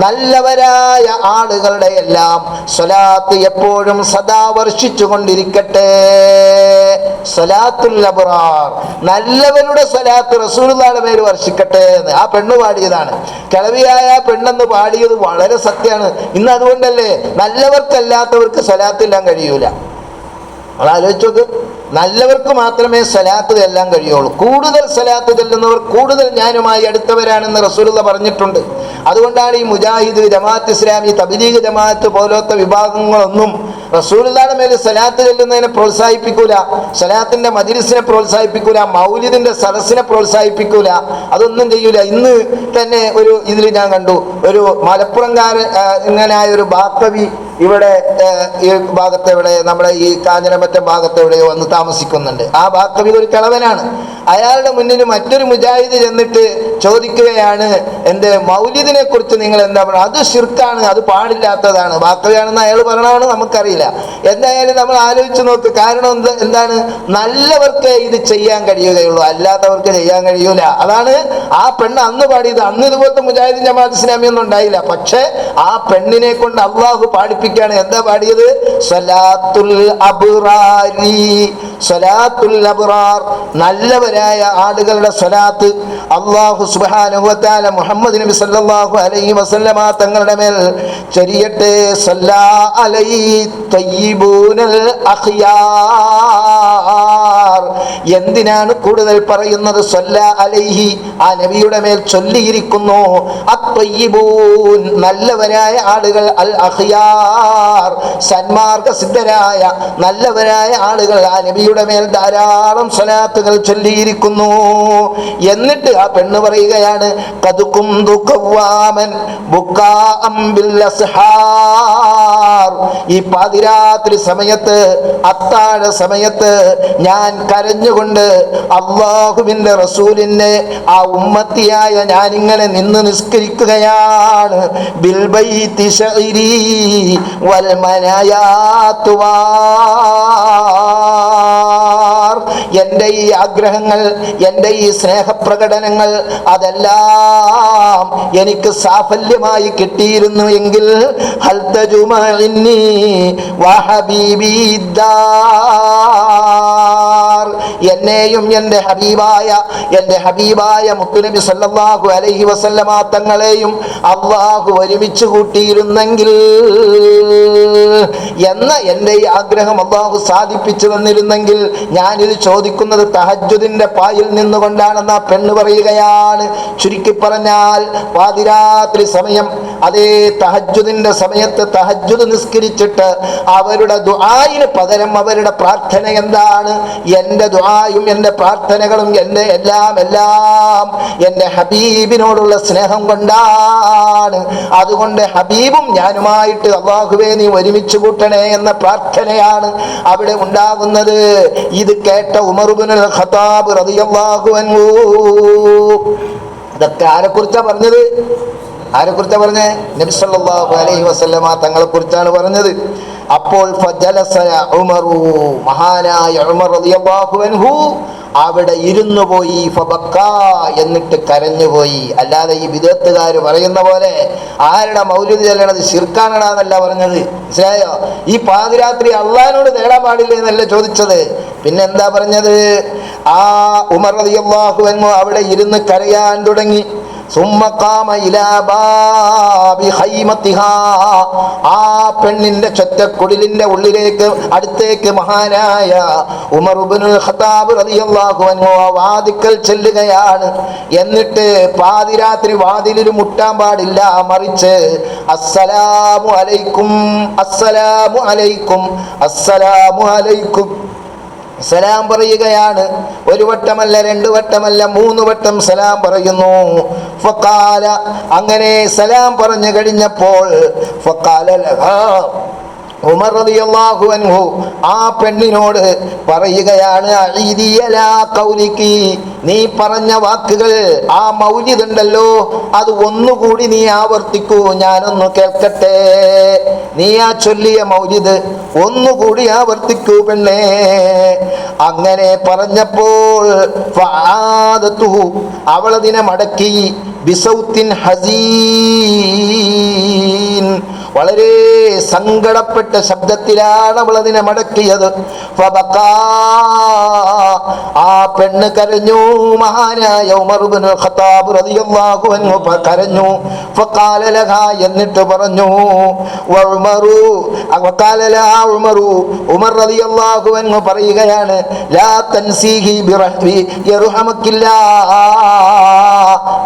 Speaker 2: നല്ലവരായ ആളുകളുടെ എല്ലാം സ്വലാത്ത് എപ്പോഴും സദാ വർഷിച്ചു കൊണ്ടിരിക്കട്ടെ. സലാത്തുൽ അബ്റാർ, നല്ലവരുടെ സ്വലാത്ത് റസൂലുള്ളാഹിയുടെ മേൽ വർഷിക്കട്ടെ എന്ന് ആ പെണ്ണ് പാടിയതാണ്. കിളവിയായ പെണ്ണെന്ന് പാടിയത് വളരെ സത്യമാണ്. ഇന്ന് അതുകൊണ്ടല്ലേ നല്ലവർക്കല്ലാത്തവർക്ക് സ്വലാത്തില്ലാൻ കഴിയൂല. നമ്മൾ ആലോചിച്ച് നോക്ക്, നല്ലവർക്ക് മാത്രമേ സ്വലാത്ത് ചെല്ലാൻ കഴിയുള്ളൂ. കൂടുതൽ സ്വലാത്ത് ചെല്ലുന്നവർ കൂടുതൽ ഞാനുമായി അടുത്തവരാണെന്ന് റസൂലുള്ള പറഞ്ഞിട്ടുണ്ട്. അതുകൊണ്ടാണ് ഈ മുജാഹിദ്, ജമാഅത്ത് ഇസ്ലാമി, തബ്ലീഗ് ജമാഅത്ത് പോലത്തെ വിഭാഗങ്ങളൊന്നും റസൂലുള്ളാഹിയുടെ മേൽ സ്വലാത്ത് ചെല്ലുന്നതിനെ പ്രോത്സാഹിപ്പിക്കൂല, സ്വലാത്തിന്റെ മജ്‌ലിസിനെ പ്രോത്സാഹിപ്പിക്കൂല, മൗലിദിന്റെ സദസ്സിനെ പ്രോത്സാഹിപ്പിക്കൂല, അതൊന്നും ചെയ്യൂല. ഇന്ന് തന്നെ ഒരു ഇതിൽ ഞാൻ കണ്ടു, ഒരു മലപ്പുറംകാരൻ ഇങ്ങനായ ഒരു ബാക്കവി ഇവിടെ ഈ ഭാഗത്ത് എവിടെ നമ്മുടെ ഈ കാഞ്ഞിരമറ്റം ഭാഗത്ത് എവിടെയോ വന്ന് താമസിക്കുന്നുണ്ട്. ആ ബാക്കവി ഒരു കിളവനാണ്. അയാളുടെ മുന്നിൽ മറ്റൊരു മുജാഹിദ് ചെന്നിട്ട് ചോദിക്കുകയാണ്, എൻ്റെ മൗലിദിനെ കുറിച്ച് നിങ്ങൾ എന്താ പറയുക? അത് ശിർക്കാണ്, അത് പാടില്ലാത്തതാണ്. ബാക്കവിയാണെന്ന് അയാൾ പറയണമെന്ന് നമുക്കറിയില്ല. എന്തായാലും നമ്മൾ ആലോചിച്ച് നോക്ക്. കാരണം എന്താണ്? നല്ലവർക്ക് ഇത് ചെയ്യാൻ കഴിയുകയുള്ളൂ, അല്ലാത്തവർക്ക് ചെയ്യാൻ കഴിയൂല. അതാണ് ആ പെണ്ണ് അന്ന് പാടിയത്. അന്ന് ഇതുപോലത്തെ മുജാഹിദ് ജമാഅത്ത് ഇസ്ലാമി ഒന്നും ഉണ്ടായില്ല. പക്ഷെ ആ പെണ്ണിനെ കൊണ്ട് അള്ളാഹു പാടിപ്പിക്കുകയാണ്. എന്താ പാടിയത്? സലാത്തുൽ അബ്റാരി, സലാത്തുൽ അബ്റാർ, നല്ലവരായ ആളുകളുടെ സ്വലാത്ത് അല്ലാഹു സുബ്ഹാനഹു വ തആല മുഹമ്മദ് നബി സല്ലല്ലാഹു അലൈഹി വസല്ലമ തങ്ങളുടെ മേൽ ചൊരിയട്ടെ. സല്ലാ അലൈഹി തയ്യിബൂനൽ അഖിയാർ എന്തിനാണ് കൂടുതൽ പറയുന്നത്? സ്വല്ല അലൈഹി, ആ നബിയുടെ മേൽ ചൊല്ലിയിരിക്കുന്നു. അത്വയ്യിബൂൻ, നല്ലവരായ ആളുകൾ, അൽ അഖ്യാർ, സന്മാർഗസിദ്ധരായ നല്ലവരായ ആളുകൾ ആ നബിയുടെ മേൽ ധാരാളം സ്വലാത്തുകൾ ചൊല്ലിയിരിക്കുന്നു. എന്നിട്ട് ആ പെണ്ണ് പറയുകയാണ്, ഖദ് കുന്തു ഖവ്വാമൻ ബുക്കാഅം ബിൽ അസ്ഹാർ, ഈ പാതിരാത്രി സമയത്ത്, അത്താഴ സമയത്ത് ഞാൻ കരഞ്ഞുകൊണ്ട് അല്ലാഹുവിന്റെ റസൂലിനെ, ആ ഉമ്മത്തിയായ ഞാനിങ്ങനെ നിന്ന് നിസ്കരിക്കുകയാണ്. ബിൽ ബൈതി ശഇരി വൽ മനായാതു വാർ, എൻ്റെ ഈ ആഗ്രഹങ്ങൾ, എൻ്റെ ഈ സ്നേഹപ്രകടനങ്ങൾ അതെല്ലാം എനിക്ക് സാഫല്യമായി കിട്ടിയിരുന്നു എങ്കിൽ ഹൽ തജുമഇന്നി വഹബീബി ദാർ, എന്നെയും എൻ്റെ ഹബീബായ മുത്തുനബി സല്ലല്ലാഹു അലൈഹി വസല്ലമ തങ്ങളെയും അല്ലാഹു ഒരുമിച്ച് കൂട്ടിയിരുന്നെങ്കിൽ എന്ന എൻ്റെ ഈ ആഗ്രഹം അല്ലാഹു സാധിപ്പിച്ചു തന്നിരുന്നെങ്കിൽ. ഞാനിത് ചോദിക്കുന്നത് തഹജ്ജുദിന്റെ പായിൽ നിന്നുകൊണ്ടാണെന്ന് ആ പെണ്ണ് പറയുകയാണ്. ചുരുക്കി പറഞ്ഞാൽ പാതിരാത്രി സമയം, അതേ തഹജ്ജുദിന്റെ സമയത്ത് തഹജ്ജുദ് നിസ്കരിച്ചിട്ട് അവരുടെ ദുആയിന് പകരം അവരുടെ പ്രാർത്ഥന എന്താണ്? എൻ്റെ ദുആയും എൻ്റെ പ്രാർത്ഥനകളും എൻ്റെ എല്ലാം എൻ്റെ ഹബീബിനോടുള്ള സ്നേഹം കൊണ്ടാണ്. അതുകൊണ്ട് ഹബീബും ഞാനുമായിട്ട് അല്ലാഹുവേ നീ ഒരുമിച്ച് കൂട്ടണേ എന്ന പ്രാർത്ഥനയാണ് അവിടെ ഉണ്ടാകുന്നത്. ഇത് കേട്ട ഉമർ ഇബ്നുൽ ഖത്താബ് റളിയല്ലാഹു അൻഹു, ഇതൊക്കെ ആരെക്കുറിച്ചാ പറഞ്ഞത്? ആരെക്കുറിച്ചാ പറഞ്ഞേ? നബി സല്ലല്ലാഹു അലൈഹി വസല്ലമ തങ്ങളെ കുറിച്ചാണ് പറഞ്ഞത്. അപ്പോൾ ഫജലസ ഉമറു, മഹാനായ ഉമർ റളിയല്ലാഹു അൻഹു അവിടെ ഇരുന്നു പോയി. ഫബക്കാ, എന്നിട്ട് കരഞ്ഞുപോയി. അല്ലാതെ ഈ വിദഗ്ധക്കാർ പറയുന്ന പോലെ ആരുടെ മൗലിദ് ചെല്ലണത് ശിർക്കാനടാന്നല്ല പറഞ്ഞത്, മനസ്സിലായോ? ഈ പാതിരാത്രി അള്ളാഹിനോട് നേടാൻ പാടില്ല എന്നല്ല ചോദിച്ചത്. പിന്നെന്താ പറഞ്ഞത്? ആ ഉമർ റളിയല്ലാഹു അൻഹു അവിടെ ഇരുന്ന് കരയാൻ തുടങ്ങി. ആ പെണ്ണിന്റെ ചൊറ്റക്കുടിലിന്റെ ഉള്ളിലേക്ക് അടുത്തേക്ക് മഹാനായ ഉമർ ഇബ്നുൽ ഖത്താബ് റളിയല്ലാഹു അൻഹു വാതിക്കൽ ചെല്ലുകയാണ്. എന്നിട്ട് പാതിരാത്രി വാതിലിൽ മുട്ടാൻ പാടില്ല, മറിച്ച് അസ്സലാമു അലൈക്കും, അസ്സലാമു അലൈക്കും, അസ്സലാമു അലൈക്കും സലാം പറയുകയാണ്. ഒരു വട്ടമല്ല, രണ്ടു വട്ടമല്ല, 3 വട്ടം സലാം പറയുന്നു. ഫഖാല, അങ്ങനെ സലാം പറഞ്ഞു കഴിഞ്ഞപ്പോൾ ഫഖാല ലഹാ, ഉമർ റളിയല്ലാഹു അൻഹു ആ പെണ്ണിനോട് പറയുകയാണ്, അഈദിയലാ ഖൗലികി, നീ പറഞ്ഞ വാക്കുകൾ, ആ മൗലിദ് ഉണ്ടല്ലോ, അത് ഒന്നുകൂടി നീ ആവർത്തിക്കൂ, ഞാനൊന്ന് കേൾക്കട്ടെ. നീ ആ ചൊല്ലിയ മൗലിദ് ഒന്നുകൂടി ആവർത്തിക്കൂ പെണ്ണേ. അങ്ങനെ പറഞ്ഞപ്പോൾ അവളതിനെ മടക്കി. ബിസൗത്തിൻ ഹസീൻ, വളരെ സങ്കടപ്പെട്ട ശബ്ദത്തിലാണ് അവൾ അതിനെ മടക്കിയത്. ആ പെണ്ണ് കരഞ്ഞു. മഹാനായ ഉമർ ഇബ്നുൽ ഖത്താബ് റളിയല്ലാഹു അൻഹു കരഞ്ഞു. ഫഖാല ലഹാ, എന്നിട്ട് പറഞ്ഞു, ഉമർ റളിയല്ലാഹു അൻഹു പറയുകയാണ്, ലാ തൻസീഹി ബിറഹ്മി യർഹമക്കില്ലാഹ്,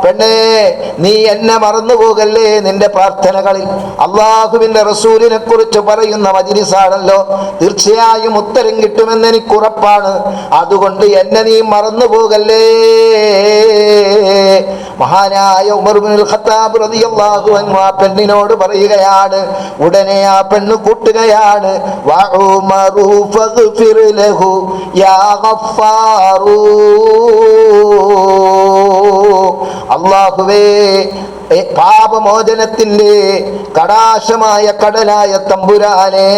Speaker 2: പെണ്ണേ നീ എന്നെ മറന്നു പോകല്ലേ നിന്റെ പ്രാർത്ഥനകളിൽ. അള്ളാഹുവിന്റെ റസൂലിനെ കുറിച്ച് പറയുന്ന മജ്‌ലിസാണല്ലോ, തീർച്ചയായും ഉത്തരം കിട്ടുമെന്ന് എനിക്ക് ഉറപ്പാണ്. അതുകൊണ്ട് എന്നെ നീ മറന്നു പോകല്ലേ. മഹാനായ ഉമർ ഇബ്നുൽ ഖത്താബ് റളിയല്ലാഹു അൻഹു ആ പെണ്ണിനോട് പറയുകയാണ്. ഉടനെ ആ പെണ്ണ് കൂട്ടുകയാണ്, വഉമറു ഫഗ്ഫിർ ലഹു യാ ഗഫാറു, അല്ലാഹുവേ പാപമോചനത്തിന്റെ കടാശമായ കടലായ തമ്പുരാനെ,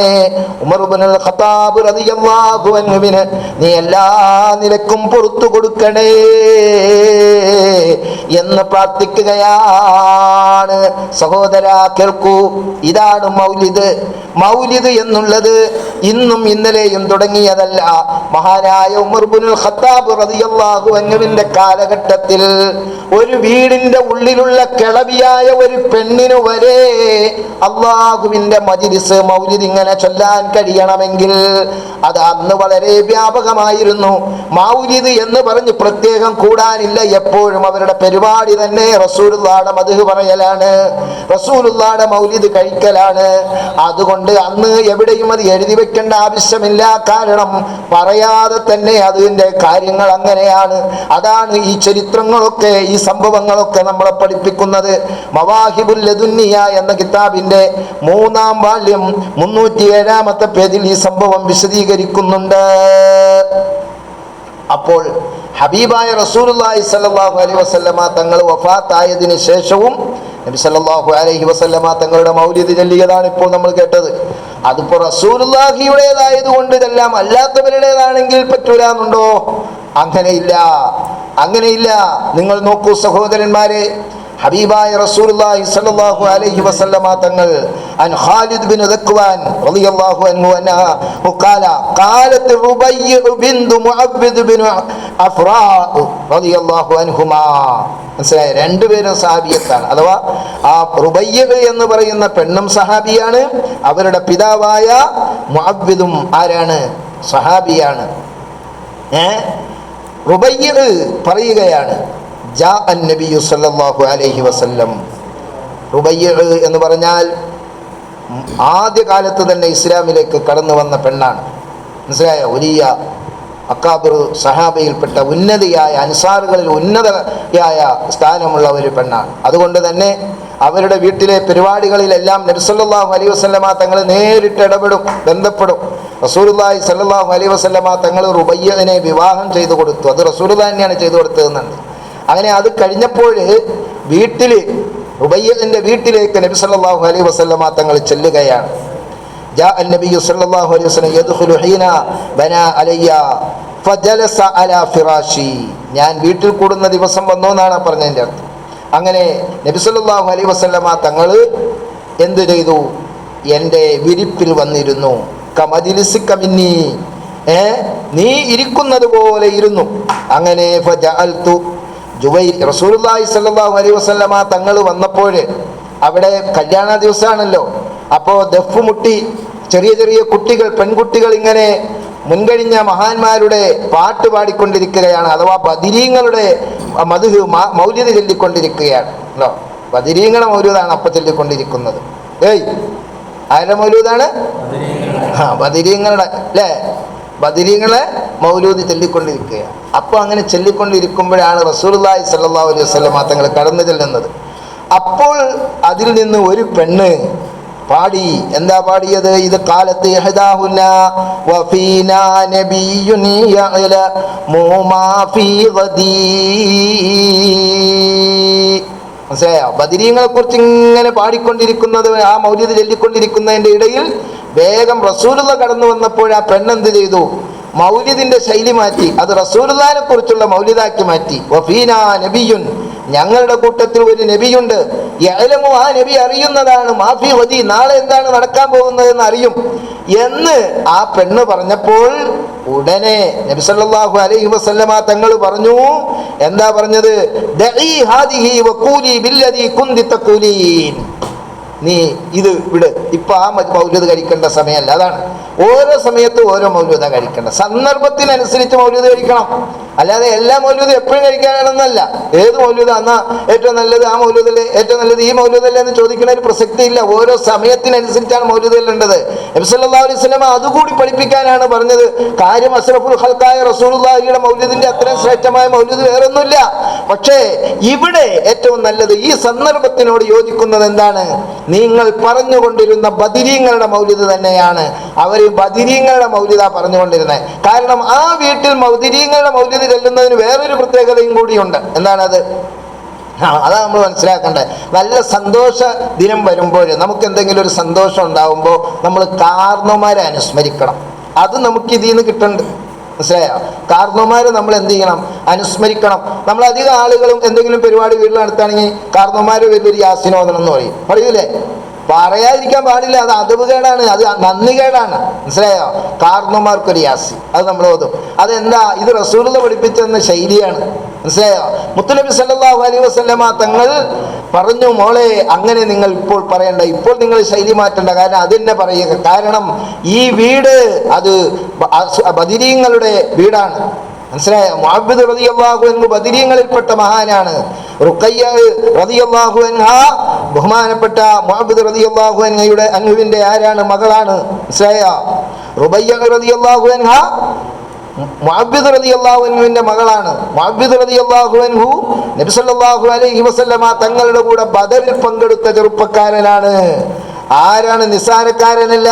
Speaker 2: ഉമർ ഇബ്നുൽ ഖത്താബ് റളിയല്ലാഹു അൻഹുവിന് നീ എല്ലാ നിലക്കും പുറത്തു കൊടുക്കണേ എന്ന് പ്രാർത്ഥിക്കുകയാണ്. സഹോദരാ കേൾക്കൂ, ഇതാണ് മൗലിദ്. മൗലിദ് എന്നുള്ളത് ഇന്നും ഇന്നലെയും തുടങ്ങിയതല്ല. മഹാനായ ഉമർ ഇബ്നുൽ ഖത്താബ് റളിയല്ലാഹു അൻഹുവിന്റെ കാലഘട്ടത്തിൽ ഒരു വീടിന്റെ ഉള്ളിലുള്ള കിളവിയായ ഒരു പെണ്ണിനു വരെ അള്ളാഹുവിന്റെ മജ്‌ലിസ് മൗലിദ് ഇങ്ങനെ ചൊല്ലാൻ കഴിയണമെങ്കിൽ അത് അന്ന് വളരെ വ്യാപകമായിരുന്നു. മൗലിദ് എന്ന് പറഞ്ഞ് പ്രത്യേകം കൂടാനില്ല. എപ്പോഴും അവരുടെ പരിപാടി തന്നെ റസൂലുള്ളാഹിയുടെ മദ്ഹ് പറയലാണ്, റസൂലുള്ളാഹിയുടെ മൗലിദ് കഴിക്കലാണ്. അതുകൊണ്ട് അന്ന് എവിടെയും അത് എഴുതി വെക്കേണ്ട ആവശ്യമില്ല. കാരണം പറയാതെ തന്നെ അതിൻ്റെ കാര്യങ്ങൾ അങ്ങനെയാണ്. അതാണ് ഈ ചരിത്രങ്ങളൊക്കെ, ഈ സംഭവങ്ങളൊക്കെ നമ്മളെ പഠിപ്പിക്കുന്നത്. മവാഹിബുൽ ലദുന്നിയ എന്ന കിതാബിന്റെ 3-ാം വാല്യം 307-ാമത്തെ പേജിൽ ഈ സംഭവം വിശദീകരിക്കുന്നുണ്ട്. അപ്പോൾ ഹബീബായ റസൂലുള്ളാഹി സ്വല്ലല്ലാഹു അലൈഹി വസല്ലമ തങ്ങൾ വഫാത്തായതിനു ശേഷവും നബി സല്ലല്ലാഹു അലൈഹി വസല്ലമ തങ്ങളുടെ മൗലിദ് ചൊല്ലിയതാണ് ഇപ്പോൾ നമ്മൾ കേട്ടത്. അതിപ്പോ റസൂലുള്ളാഹിയുടേതായതുകൊണ്ട് ഇതെല്ലാം അല്ലാത്തവരുടേതാണെങ്കിൽ പറ്റൂല എന്നുണ്ടോ? അങ്ങനെയില്ല, അങ്ങനെയില്ല. നിങ്ങൾ നോക്കൂ സഹോദരന്മാരെ, ഹബീബായ റസൂലുള്ളാഹി സ്വല്ലല്ലാഹു അലൈഹി വസല്ലമ തങ്ങൾ അൻ ഖാലിദ് ബിൻ ദക്വാൻ റളിയല്ലാഹു അൻഹു അൻഹു ഖാലത്ത് റുബയ്യ ബിൻതു മുഅബ്ബിദ് ബിൻ അഫ്റാ റളിയല്ലാഹു അൻഹുമാ. മനസ്സിലായി? രണ്ടുപേരും സഹാബിയത്താണ്. അഥവാ ആ റുബയ്യ എന്ന് പറയുന്ന പെണ്ണും സഹാബിയാണ്, അവരുടെ പിതാവായ മുഅബ്ബിദും ആരാണ്? സഹാബിയാണ്. റുബയ്യ പറയുകയാണ്, ജാ നബിയു സല്ലല്ലാഹു അലൈഹി വസല്ലം. റുബയ്യ എന്ന് പറഞ്ഞാൽ ആദ്യകാലത്ത് തന്നെ ഇസ്ലാമിലേക്ക് കടന്നു വന്ന പെണ്ണാണ്. മനസ്സിലായോ? വലിയ അക്കാബിർ സഹാബയിൽപ്പെട്ട ഉന്നതിയായ അൻസാറുകളിൽ ഉന്നതയായ സ്ഥാനമുള്ള ഒരു പെണ്ണാണ്. അതുകൊണ്ട് തന്നെ അവരുടെ വീട്ടിലെ പരിപാടികളിലെല്ലാം നബി സല്ലല്ലാഹു അലൈഹി വസല്ലമ തങ്ങൾ നേരിട്ട് ഇടപെടും, ബന്ധപ്പെടും. റസൂലുള്ളാഹി സല്ലല്ലാഹു അലൈഹി വസല്ലമ തങ്ങൾ റുബയ്യനെ വിവാഹം ചെയ്തു കൊടുത്തു. അത് റസൂലുള്ളാഹി തന്നെയാണ് ചെയ്തു കൊടുത്തതെന്നുണ്ട്. അങ്ങനെ അത് കഴിഞ്ഞപ്പോൾ വീട്ടിൽ റുബയ്യന്റെ വീട്ടിലേക്ക് നബി സല്ലല്ലാഹു അലൈഹി വസല്ലമ തങ്ങൾ ചെല്ലുകയാണ്. ജാ നബിയു സല്ലല്ലാഹു അലൈഹി വസല്ലം യദ്ഖുലു ഹീന ബനാ അലയ്യ ഫജലസ അലാ ഫിറാശി. ഞാൻ വീട്ടിൽ കൂടുന്ന ദിവസം വന്നു എന്നാണ് പറഞ്ഞതിൻ്റെ അർത്ഥം. അങ്ങനെ നബി സല്ലല്ലാഹു അലൈഹി വസല്ലമ തങ്ങൾ എന്ത് ചെയ്തു? എൻ്റെ വിരിപ്പിൽ വന്നിരുന്നു. കമജിലിസിക മിന്നി, നീ ഇരിക്കുന്നത് പോലെ ഇരുന്നു. അങ്ങനെ ഫജഅൽതു റസൂലുള്ളാഹി സ്വല്ലല്ലാഹു അലൈഹി വസല്ലമ തങ്ങൾ വന്നപ്പോൾ അവിടെ കല്യാണ ദിവസമാണല്ലോ. അപ്പോൾ ദഫ് മുട്ടി ചെറിയ ചെറിയ കുട്ടികൾ, പെൺകുട്ടികൾ ഇങ്ങനെ മുൻകഴിഞ്ഞ മഹാന്മാരുടെ പാട്ട് പാടിക്കൊണ്ടിരിക്കുകയാണ്. അഥവാ ബദരീങ്ങളുടെ മദ്ഹ് മൗലിദ് ചൊല്ലിക്കൊണ്ടിരിക്കുകയാണ്. ബദരീങ്ങളുടെ മൗലിദാണ് അപ്പം ചൊല്ലിക്കൊണ്ടിരിക്കുന്നത്. ആരുടെ മൗലൂദാണ്? ബദരീങ്ങളുടെ അല്ലേ? ബദരീങ്ങളെ മൗലൂദ് ചൊല്ലിക്കൊണ്ടിരിക്കുകയാണ്. അപ്പോൾ അങ്ങനെ ചൊല്ലിക്കൊണ്ടിരിക്കുമ്പോഴാണ് റസൂലുള്ളാഹി സ്വല്ലല്ലാഹു അലൈഹി വസല്ലം തങ്ങൾ കടന്നു ചെല്ലുന്നത്. അപ്പോൾ അതിൽ നിന്ന് ഒരു പെണ്ണ് പാടി. എന്താ പാടിയത്? ഇത് കാലത്ത് ഇഹ്ദാഹുന്ന വഫീനാ നബിയ്യുൻ യഅലമു മാ ഫീ ഗദീ. മനസ്സിലായോ? ബദരീങ്ങളെ കുറിച്ച് ഇങ്ങനെ പാടിക്കൊണ്ടിരിക്കുന്നത്, ആ മൗലിദ് ചൊല്ലിക്കൊണ്ടിരിക്കുന്നതിൻ്റെ ഇടയിൽ വേഗം റസൂലുള്ളാഹി കടന്നു വന്നപ്പോൾ ആ പെണ്ണെന്ത് ചെയ്തു? മൗലിദിന്റെ ശൈലി മാറ്റി, അത് റസൂലുള്ളാഹിനെ കുറിച്ചുള്ള മൗലിദാക്കി മാറ്റി. വഫീനാ നബിയ്യുൻ, ഞങ്ങളുടെ കൂട്ടത്തിൽ ഒരു നബിയുണ്ട്. യഅലമു, ആ നബി അറിയുന്നതാണ്. മാഫി ഗദീ, നാളെ എന്താണ് നടക്കാൻ പോകുന്നതെന്ന് അറിയും എന്ന് ആ പെണ്ണ് പറഞ്ഞപ്പോൾ ഉടനെ നബി സല്ലല്ലാഹു അലൈഹി വസല്ലമ തങ്ങൾ പറഞ്ഞു. എന്താ പറഞ്ഞത്? ദഈ ഹാദിഹി വഖൂലി ബില്ലദീ കുന്തി തഖൂലീൻ. നീ ഇത് വിട്, ഇപ്പൊ ആ മൗലിദ് കഴിക്കേണ്ട സമയമല്ല. അതാണ് ഓരോ സമയത്തും ഓരോ മൗലിദ കഴിക്കേണ്ട, സന്ദർഭത്തിനനുസരിച്ച് മൗലിദ് കഴിക്കണം. അല്ലാതെ എല്ലാ മൗലിദും എപ്പോഴും കഴിക്കാനാണെന്നല്ല. ഏത് മൗലിദ് എന്നാ ഏറ്റവും നല്ലത്? ആ മൗലിദല്ലേ ഏറ്റവും നല്ലത്? ഈ മൗലിദല്ലേ എന്ന് ചോദിക്കണ ഒരു പ്രസക്തി ഇല്ല. ഓരോ സമയത്തിനനുസരിച്ചാണ് മൗലിദ് ചെല്ലേണ്ടത്. നബി സല്ലല്ലാഹു അലൈഹി വസല്ലം അതുകൂടി പഠിപ്പിക്കാനാണ് പറഞ്ഞത്. കാര്യം അസ്റഫുൽ ഖൽഖായ റസൂലുള്ളാഹിയുടെ മൗലിദിന്റെ അത്രയും ശ്രേഷ്ഠമായ മൗലിദ് വേറൊന്നുമില്ല. പക്ഷേ ഇവിടെ ഏറ്റവും നല്ലത് ഈ സന്ദർഭത്തിനോട് യോജിക്കുന്നത് എന്താണ്? നിങ്ങൾ പറഞ്ഞുകൊണ്ടിരുന്ന ബദരീങ്ങളുടെ മൗലിദ് തന്നെയാണ്. അവർ ബദരീങ്ങളുടെ മൗലിദാ പറഞ്ഞുകൊണ്ടിരുന്നത്. കാരണം ആ വീട്ടിൽ ബദരീങ്ങളുടെ മൗലിദ് ചെല്ലുന്നതിന് വേറൊരു പ്രത്യേകതയും കൂടിയുണ്ട്. എന്താണത്? അതാ നമ്മൾ മനസ്സിലാക്കേണ്ടത്. നല്ല സന്തോഷ ദിനം വരുമ്പോൾ, നമുക്ക് എന്തെങ്കിലും ഒരു സന്തോഷം ഉണ്ടാകുമ്പോൾ നമ്മൾ കാർന്നോമാരെ അനുസ്മരിക്കണം. അത് നമുക്ക് ഇതിൽ നിന്ന് കിട്ടുന്നുണ്ട്. മനസ്സിലായോ? കാർന്നോമാരെ നമ്മൾ എന്ത് ചെയ്യണം? അനുസ്മരിക്കണം. നമ്മൾ അധികം ആളുകളും എന്തെങ്കിലും പരിപാടി വീട്ടിൽ നടത്തുകയാണെങ്കിൽ കാർന്നോമാരെ വലിയൊരു യാസീനോദനം എന്ന് പറയൂലേ? പറയാതിരിക്കാൻ പാടില്ല. അത് അതവുകേടാണ്, അത് നന്ദികേടാണ്. മനസ്സിലായോ? കാർന്നമാർക്കൊരു യാസി അത് നമ്മൾ ഓതും. അതെന്താ? ഇത് റസൂലുള്ളാഹി പഠിപ്പിച്ചെന്ന ശൈലിയാണ്. മനസ്സിലായോ? മുത്തുനബി സല്ലല്ലാഹു അലൈഹി വസല്ലമ തങ്ങൾ പറഞ്ഞു, മോളെ അങ്ങനെ നിങ്ങൾ ഇപ്പോൾ പറയണ്ട, ഇപ്പോൾ നിങ്ങൾ ശൈലി മാറ്റണ്ട, കാരണം അത് തന്നെ പറയുക. കാരണം ഈ വീട് അത് ബദരീങ്ങളുടെ വീടാണ്. മനസ്സിലായോ? മുഅവ്വിദ് റളിയല്ലാഹു അൻഹു ബദരീങ്ങളിൽപ്പെട്ട മഹാനാണ്. റുഖയ്യ റളിയല്ലാഹു അൻഹ ബഹുമാനപ്പെട്ട മുഅവ്വിദ് റളിയല്ലാഹു അൻഹുവിന്റെ ആരാണ്? മകളാണ്. മനസ്സിലായോ? റുബയ്യ റളിയല്ലാഹു അൻഹ മുഅവ്വിദ് റളിയല്ലാഹു അൻഹുവിന്റെ മകളാണ്. മുഅവ്വിദ് റളിയല്ലാഹു അൻഹു നബി സല്ലല്ലാഹു അലൈഹി വസല്ലമ തങ്ങളുടെ കൂടെ ബദറിൽ പങ്കെടുത്ത ചെറുപ്പക്കാരനാണ്. ആരാണ്? നിസ്സാരക്കാരനല്ല.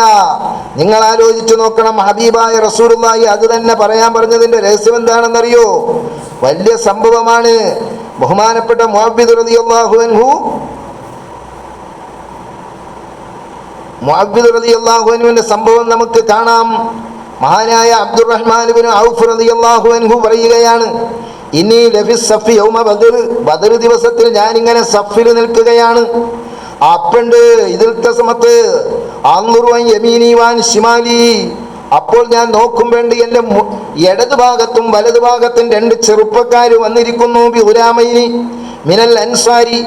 Speaker 2: നിങ്ങൾ ആലോചിച്ചു നോക്കണം. ഹബീബായ റസൂലുള്ളാഹി അത് തന്നെ പറയാൻ പറഞ്ഞതിന്റെ രഹസ്യം എന്താണെന്നറിയോ? വലിയ സംഭവമാണ്. ബഹുമാനപ്പെട്ട മുഅവ്വിദ് റളിയല്ലാഹു അൻഹുവിന്റെ സംഭവം നമുക്ക് കാണാം. മഹാനായ അബ്ദുറഹ്മാൻ ഇബ്നു ഔഫ് റളിയല്ലാഹു അൻഹു പറയുകയാണ്, ഇനി ലഫി സഫി യൗമ ബദർ, ബദർ ദിവസത്തിൽ ഞാനിങ്ങനെ സഫിൽ നിൽക്കുകയാണ്. അപ്പണ്ട് ഇതിൽത്തെ സമത്ത് ആന്നുറുവൻ യമീനി വാൻ ശിമാലി. അപ്പോൾ ഞാൻ നോക്കും വേണ്ടി എൻ്റെ ഇടതു ഭാഗത്തും വലതു ഭാഗത്തും രണ്ട് ചെറുപ്പക്കാർ വന്നിരിക്കുന്നു. ബിഗുലാമൈനി മിനൽ അൻസാരി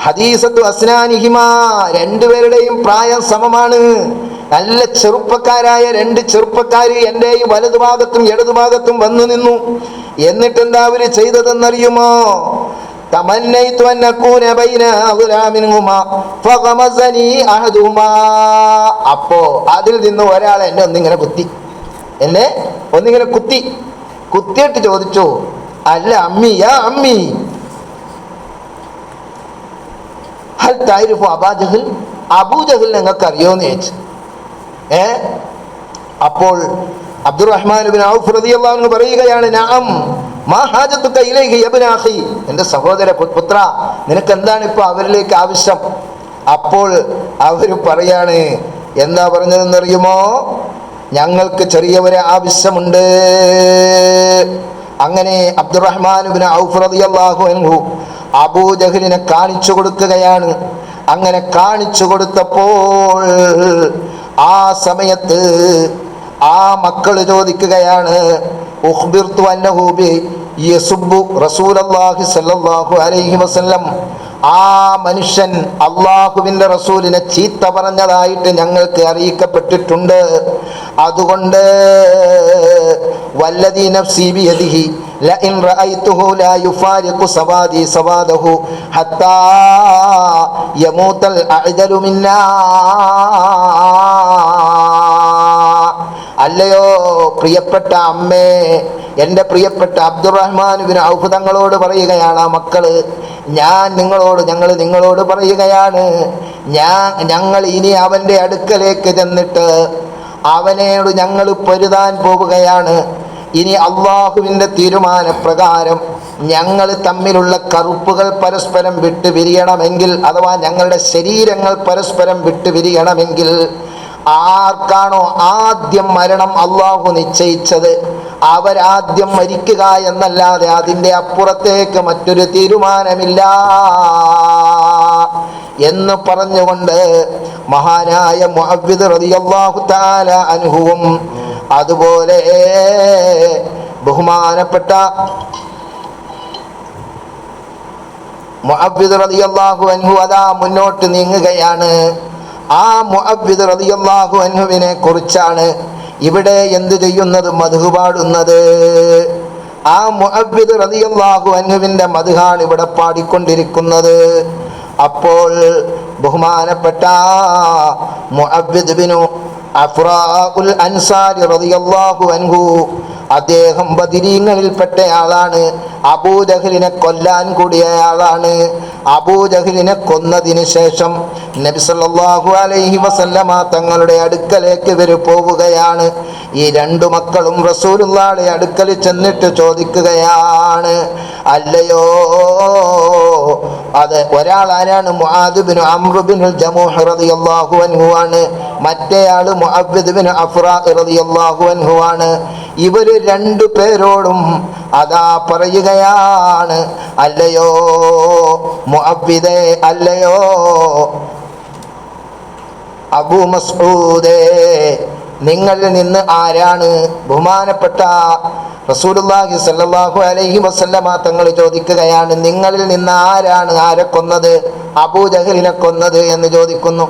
Speaker 2: ഹദീസത്തു അസ്നാനിഹിമാ, രണ്ടുപേരുടെയും പ്രായം സമമാണ്. നല്ല ചെറുപ്പക്കാരായ രണ്ട് ചെറുപ്പക്കാർ എൻ്റെ ഈ വലതുഭാഗത്തും ഇടതുഭാഗത്തും വന്നു നിന്നു. എന്നിട്ട് എന്താ അവര് ചെയ്തതെന്നറിയുമോ? തമന്നൈതു അൻ അകൂന ബൈന ഗുലാമിൻഹുമാ ഫഗമസനി അഹദുമാ. അപ്പോ അതിൽ നിന്ന് ഒരാൾ എന്നെ ഒന്നിങ്ങനെ കുത്തിയിട്ട് ചോദിച്ചു, അല്ല അമ്മി, യാ അമ്മി ഹൽ തഅരിഫു അബൂജഹൽ, അബൂജഹൽ നിങ്ങൾക്ക് അറിയോന്ന് ചോദിച്ചു. അപ്പോൾ അബ്ദുറഹ്മാൻ ഇബ്നു ഔഫ് റളിയല്ലാഹു അൻഹു പറയുകയാണ്, നഅം മാ ഹാജത്തുക ഇലൈഹി യബ്ന അഖി, എൻ്റെ സഹോദര പുത്ര, നിനക്ക് എന്താണ് ഇപ്പോൾ അവരിലേക്ക് ആവശ്യം? അപ്പോൾ അവർ പറയാണ്, എന്താ പറഞ്ഞതെന്നറിയുമോ? ഞങ്ങൾക്ക് ചെറിയ ഒരു ആവശ്യമുണ്ട്. അങ്ങനെ അബ്ദുറഹ്മാൻ ഇബ്നു ഔഫ് റളിയല്ലാഹു അൻഹു അബൂജഹലിനെ കാണിച്ചു കൊടുക്കുകയാണ്. അങ്ങനെ കാണിച്ചു കൊടുത്തപ്പോൾ ആ സമയത്ത് ആ മക്കൾ ചോദിക്കുകയാണ്, ഉഖ്ബിർതു അന്നഹു ബി യസുബ്ബു റസൂലുള്ളാഹി സ്വല്ലല്ലാഹു അലൈഹി വസല്ലം, ആ മനുഷ്യൻ അള്ളാഹുവിൻ്റെ റസൂലിനെ ചീത്ത പറഞ്ഞതായിട്ട് ഞങ്ങൾക്ക് അറിയിക്കപ്പെട്ടിട്ടുണ്ട്. അതുകൊണ്ട് വല്ലദീ നഫ്സി ബിയദിഹി ലഇൻ റഅയ്തുഹു ലാ യുഫാരിഖു സവാദി സവാദഹു ഹത്താ യമൂതൽ അഅ്ദലു മിന്നാ. അല്ലയോ പ്രിയപ്പെട്ട അമ്മേ, എൻ്റെ പ്രിയപ്പെട്ട അബ്ദുറഹ്മാൻ ഇബ്നു ഔഫ് തങ്ങളോട് പറയുകയാണ് ആ മക്കള്, ഞങ്ങൾ നിങ്ങളോട് പറയുകയാണ്, ഞങ്ങൾ ഇനി അവൻ്റെ അടുക്കലേക്ക് ചെന്നിട്ട് അവനോട് ഞങ്ങൾ പൊരുതാൻ പോവുകയാണ്. ഇനി അള്ളാഹുവിൻ്റെ തീരുമാനപ്രകാരം ഞങ്ങൾ തമ്മിലുള്ള കറുപ്പുകൾ പരസ്പരം വിട്ടുപിരിയണമെങ്കിൽ, അഥവാ ഞങ്ങളുടെ ശരീരങ്ങൾ പരസ്പരം വിട്ടുപിരിയണമെങ്കിൽ, ആർക്കാണോ ആദ്യം മരണം അള്ളാഹു നിശ്ചയിച്ചത് അവരാദ്യം മരിക്കുക എന്നല്ലാതെ അതിൻ്റെ അപ്പുറത്തേക്ക് മറ്റൊരു തീരുമാനമില്ല എന്ന് പറഞ്ഞുകൊണ്ട് മഹാനായ മുഅവ്വിദ് റളിയല്ലാഹു തആല അൻഹുവും അതുപോലെ ബഹുമാനപ്പെട്ട മുഅവ്വിദ് റളിയല്ലാഹു അൻഹു അതാ മുന്നോട്ട് നീങ്ങുകയാണ്. ആ മുഅവ്വിദ് റളിയല്ലാഹു അൻഹുവിനെ കുറിച്ചാണ് ഇവിടെ എന്ത് ചെയ്യുന്നത്? മദ്ഹ് പാടുന്നത്. ആ മുഅവ്വിദ് റളിയല്ലാഹു അൻഹുവിൻ്റെ മദ്ഹാണ് ഇവിടെ പാടിക്കൊണ്ടിരിക്കുന്നത്. അപ്പോൾ ബഹുമാനപ്പെട്ട മുഅവ്വിദ് ബിനു അഫ്റാഉൽ അൻസാരി റളിയല്ലാഹു അൻഹു, അദ്ദേഹം ബദരീങ്ങളിൽപ്പെട്ടയാളാണ്. അബൂജഹലിനെ കൊല്ലാൻ കൂടിയയാളാണ്. അബൂജഹലിനെ കൊന്നതിന് ശേഷം നബി സല്ലല്ലാഹു അലൈഹി വസല്ലമ തങ്ങളുടെ അടുക്കലേക്ക് ഇവർ പോവുകയാണ്. ഈ രണ്ടു മക്കളും റസൂലുള്ളാഹിയുടെ അടുക്കൽ ചെന്നിട്ട് ചോദിക്കുകയാണ്, അല്ലയോ, അത് ഒരാൾ ആരാണ്? മുആദ് ബിൻ അംർ ബിൻ ജമൂഹ് റളിയല്ലാഹു അൻഹു ആണ്. മറ്റേയാൾ മുഅവ്വിദ് ബിൻ അഫ്റാ റളിയല്ലാഹു അൻഹു ആണ്. ഇവര് രണ്ടു പേരോടും അതാ പറയുകയാണ്, അല്ലയോ മുഅവ്വിദേ, അല്ലയോ അബൂ മസ്ഊദേ, നിങ്ങളിൽ നിന്ന് ആരാണ്, ബഹുമാനപ്പെട്ട റസൂലുള്ളാഹി സ്വല്ലല്ലാഹു അലൈഹി വസല്ലമ തങ്ങൾ ചോദിക്കുകയാണ്, നിങ്ങളിൽ നിന്ന് ആരാണ് ആരെ കൊന്നത്, അബൂജഹലിനെ കൊന്നത് എന്ന് ചോദിക്കുന്നു.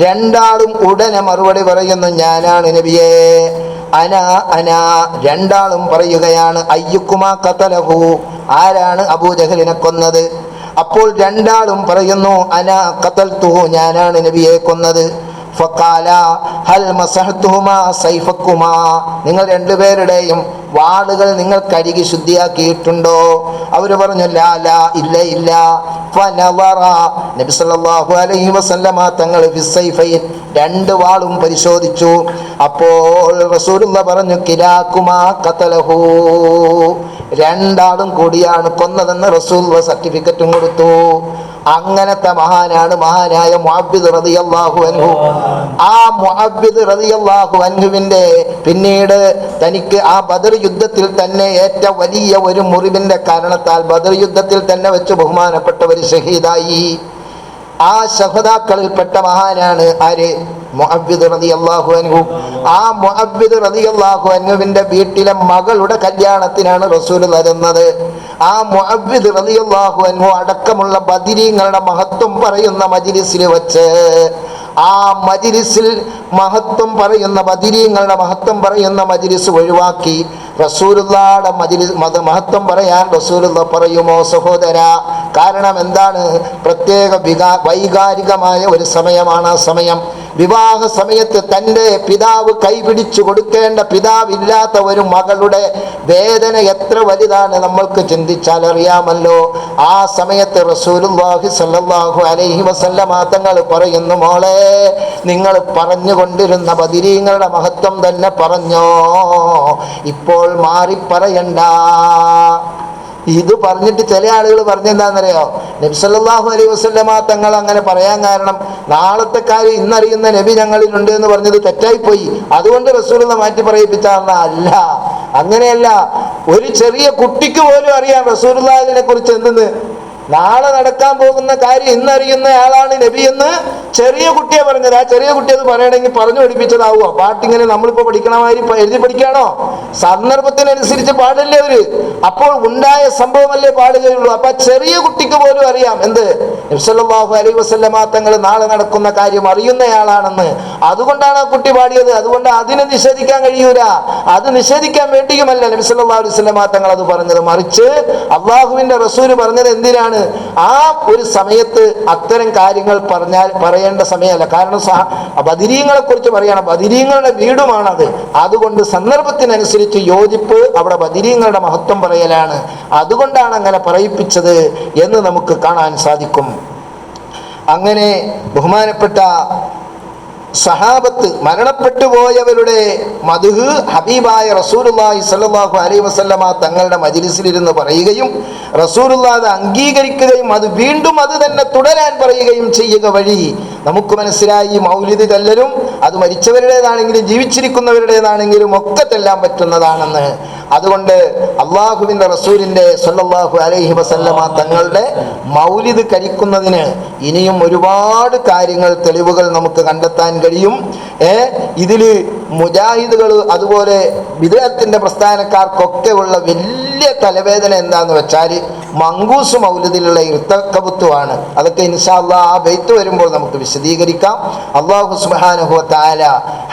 Speaker 2: രണ്ടാളും ഉടനെ മറുപടി പറയുന്നു, ഞാനാണ് നബിയേ, അനാ. രണ്ടാളും പറയുകയാണ്, അയ്യുക്കുമാ ഖതലഹു, ആരാണ് അബൂജഹലിനെ കൊന്നത്? അപ്പോൾ രണ്ടാളും പറയുന്നു, അനാ ഖതൽതുഹു, ഞാനാണ് നബിയെ കൊന്നത്. ഫഖാല ഹൽ മസഹ്തുഹുമാ സൈഫക്കുമാ, നിങ്ങൾ രണ്ടുപേരുടെയും വാളുകൾ നിങ്ങൾ കഴുകി ശുദ്ധിയാക്കിയിട്ടുണ്ടോ? അവർ പറഞ്ഞു, ലാ ലാ, ഇല്ല ഇല്ല. ഫനവറ, നബി സല്ലല്ലാഹു അലൈഹി വസല്ലമ തങ്ങൾ ഫിസ്സൈഫൈൻ, രണ്ട് വാളും പരിശോധിച്ചു. അപ്പോൾ റസൂലുള്ളാഹി പറഞ്ഞു, കിലാകുമാ ഖതലഹു, രണ്ടാളും കൂടിയാണ് കൊന്നതെന്ന് റസൂലുള്ളാഹി സർട്ടിഫിക്കറ്റും കൊടുത്തു. അങ്ങനത്തെ മഹാനാണ് മഹാനായ മുഅവ്വിദ് റളിയല്ലാഹു അൻഹു. ആ മുഅവ്വിദ് റളിയല്ലാഹു അൻഹുവിന്റെ പിന്നീട് തനിക്ക് ആ ബദർ യുദ്ധത്തിൽ തന്നെ ഏറ്റ വലിയ ഒരു മുറിവിന്റെ കാരണത്താൽ ബദർ യുദ്ധത്തിൽ തന്നെ വെച്ച് ബഹുമാനപ്പെട്ട ഒരു ഷഹീദായി. ആ ശഹദാക്കളിൽപ്പെട്ട മഹാനാണ് ആര്? മുഅവ്വിദ് റളിയല്ലാഹു അൻഹു. ആ മുഅവ്വിദ് റളിയല്ലാഹു അൻഹുവിന്റെ വീട്ടിലെ മകളുടെ കല്യാണത്തിനാണ് റസൂൽ വരുന്നത്. ആ മുഅവ്വിദ് റളിയല്ലാഹു അൻഹു അടക്കമുള്ള ബദരീങ്ങളുടെ മഹത്വം പറയുന്ന മജ്ലിസിൽ വെച്ച്, ആ മജ്ലിസിൽ മഹത്വം പറയുന്ന ബദരീങ്ങളുടെ മഹത്വം പറയുന്ന മജ്ലിസ് ഒഴിവാക്കി റസൂലുള്ളാഹിയുടെ മഹത്വം പറയാൻ റസൂലുള്ളാഹി പറയുമോ സഹോദര? കാരണം എന്താണ്? പ്രത്യേക വൈകാരികമായ ഒരു സമയമാണ് ആ സമയം. വിവാഹ സമയത്ത് തൻ്റെ പിതാവ് കൈപിടിച്ചു കൊടുക്കേണ്ട പിതാവില്ലാത്ത ഒരു മകളുടെ വേദന എത്ര വലുതാണ് നമ്മൾക്ക് ചിന്തിച്ചാൽ അറിയാമല്ലോ. ആ സമയത്ത് റസൂലുള്ളാഹി സ്വല്ലല്ലാഹു അലൈഹി വസല്ലമ തങ്ങൾ പറയുന്നു, മോളെ, നിങ്ങൾ പറഞ്ഞുകൊണ്ടിരുന്ന ബദരീങ്ങളുടെ മഹത്വം തന്നെ പറഞ്ഞോ, ഇപ്പോൾ മാറി പറയണ്ട. ഇത് പറഞ്ഞിട്ട് ചില ആളുകൾ പറഞ്ഞെന്താണെന്നറിയോ? നബി സല്ലല്ലാഹു അലൈഹി വസല്ലമ തങ്ങൾ അങ്ങനെ പറയാൻ കാരണം, നാളത്തെ കാര്യം ഇന്നറിയുന്ന നബി ഞങ്ങളിലുണ്ട് എന്ന് പറഞ്ഞത് തെറ്റായിപ്പോയി, അതുകൊണ്ട് റസൂലുള്ളാഹി മാറ്റി പറയിപ്പിച്ചാർന്ന അല്ല. അങ്ങനെയല്ല, ഒരു ചെറിയ കുട്ടിക്ക് പോലും അറിയാം റസൂലുള്ളാഹിനെ കുറിച്ച് എന്തെന്ന്. നാളെ നടക്കാൻ പോകുന്ന കാര്യം ഇന്നറിയുന്ന ആളാണ് നബി എന്ന് ചെറിയ കുട്ടിയെ പറഞ്ഞത്. ആ ചെറിയ കുട്ടി അത് പറയണമെങ്കിൽ പറഞ്ഞു പഠിപ്പിച്ചതാവുമോ? പാട്ടിങ്ങനെ നമ്മളിപ്പോ പഠിക്കണമാതിരി എഴുതി പഠിക്കുകയാണോ? സന്ദർഭത്തിനനുസരിച്ച് പാടില്ലേ അവര്? അപ്പോൾ ഉണ്ടായ സംഭവമല്ലേ പാടുകയുള്ളൂ. അപ്പൊ ചെറിയ കുട്ടിക്ക് പോലും അറിയാം എന്ത്? നബി സല്ലല്ലാഹു അലൈഹി വസല്ലമ തങ്ങൾ നാളെ നടക്കുന്ന കാര്യം അറിയുന്നയാളാണെന്ന്. അതുകൊണ്ടാണ് ആ കുട്ടി പാടിയത്. അതുകൊണ്ട് അതിനെ നിഷേധിക്കാൻ കഴിയൂല. അത് നിഷേധിക്കാൻ വേണ്ടിയുമല്ല നബി സല്ലല്ലാഹു അലൈഹി വസല്ലമ തങ്ങൾ അത് പറഞ്ഞത്. മറിച്ച് അള്ളാഹുവിന്റെ റസൂല് പറഞ്ഞത് എന്തിനാണ്? ആ ഒരു സമയത്ത് അത്തരം കാര്യങ്ങൾ പറയേണ്ട സമയമല്ല. കാരണം ബദരീങ്ങളെ കുറിച്ച് പറയണം, ബദരീങ്ങളുടെ വീടുമാണത്. അതുകൊണ്ട് സന്ദർഭത്തിനനുസരിച്ച് യോജിപ്പ് അവിടെ ബദരീങ്ങളുടെ മഹത്വം പറയലാണ്. അതുകൊണ്ടാണ് അങ്ങനെ പറയിപ്പിച്ചത് എന്ന് നമുക്ക് കാണാൻ സാധിക്കും. അങ്ങനെ ബഹുമാനപ്പെട്ട സഹാബത്ത് മരണപ്പെട്ടു പോയവരുടെ മദ്ഹ് ഹബീബായ റസൂലുള്ളാഹി സ്വല്ലല്ലാഹു അലൈഹി വസല്ലമ തങ്ങളുടെ മജ്ലിസിലിരുന്ന് പറയുകയും റസൂലുള്ളാഹി അത് അംഗീകരിക്കുകയും അത് വീണ്ടും അത് തന്നെ തുടരാൻ പറയുകയും ചെയ്യുക വഴി നമുക്ക് മനസ്സിലായി മൗലിദ് ചൊല്ലലും അത് മരിച്ചവരുടേതാണെങ്കിലും ജീവിച്ചിരിക്കുന്നവരുടേതാണെങ്കിലും ഒക്കെ ചെല്ലാൻ പറ്റുന്നതാണെന്ന്. അതുകൊണ്ട് അള്ളാഹുവിൻ്റെ റസൂലിൻ്റെ സ്വല്ലല്ലാഹു അലൈഹി വസല്ലമ തങ്ങളുടെ മൗലിദ് കഴിക്കുന്നതിന് ഇനിയും ഒരുപാട് കാര്യങ്ങൾ, തെളിവുകൾ നമുക്ക് കണ്ടെത്താൻ കഴിയും. ഇതിൽ മുജാഹിദുകൾ അതുപോലെ ബിദ്അത്തിന്റെ പ്രസ്ഥാനക്കാർക്കൊക്കെ ഉള്ള വലിയ തലവേദന എന്താന്ന് വെച്ചാൽ മങ്കൂസ് മൗലിദിലുള്ള ഇർതകബുത്വമാണ്. അതൊക്കെ ഇൻഷാ അല്ലാഹ് ആ ബൈത്ത് വരുമ്പോൾ നമുക്ക് വിശദീകരിക്കാം. അല്ലാഹു സുബ്ഹാനഹു വ തആല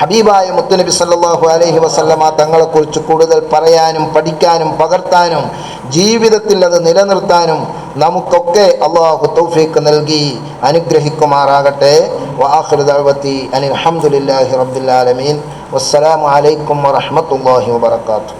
Speaker 2: ഹബീബായ മുത്തുനബി സല്ലല്ലാഹു അലൈഹി വസല്ലമ തങ്ങളെക്കുറിച്ച് കൂടുതൽ പറയാനും പഠിക്കാനും പകർത്താനും ജീവിതത്തിൽ അത് നിലനിർത്താനും നമുക്കൊക്കെ അല്ലാഹു തൗഫീഖ് നൽകി അനുഗ്രഹിക്കുമാറാകട്ടെ. വആഖിറു ദഅവതി അനിൽ ഹംദുലില്ലാഹി റബ്ബിൽ ആലമീൻ. വസ്സലാമു അലൈക്കും വറഹ്മത്തുള്ളാഹി വബറകാതുഹു.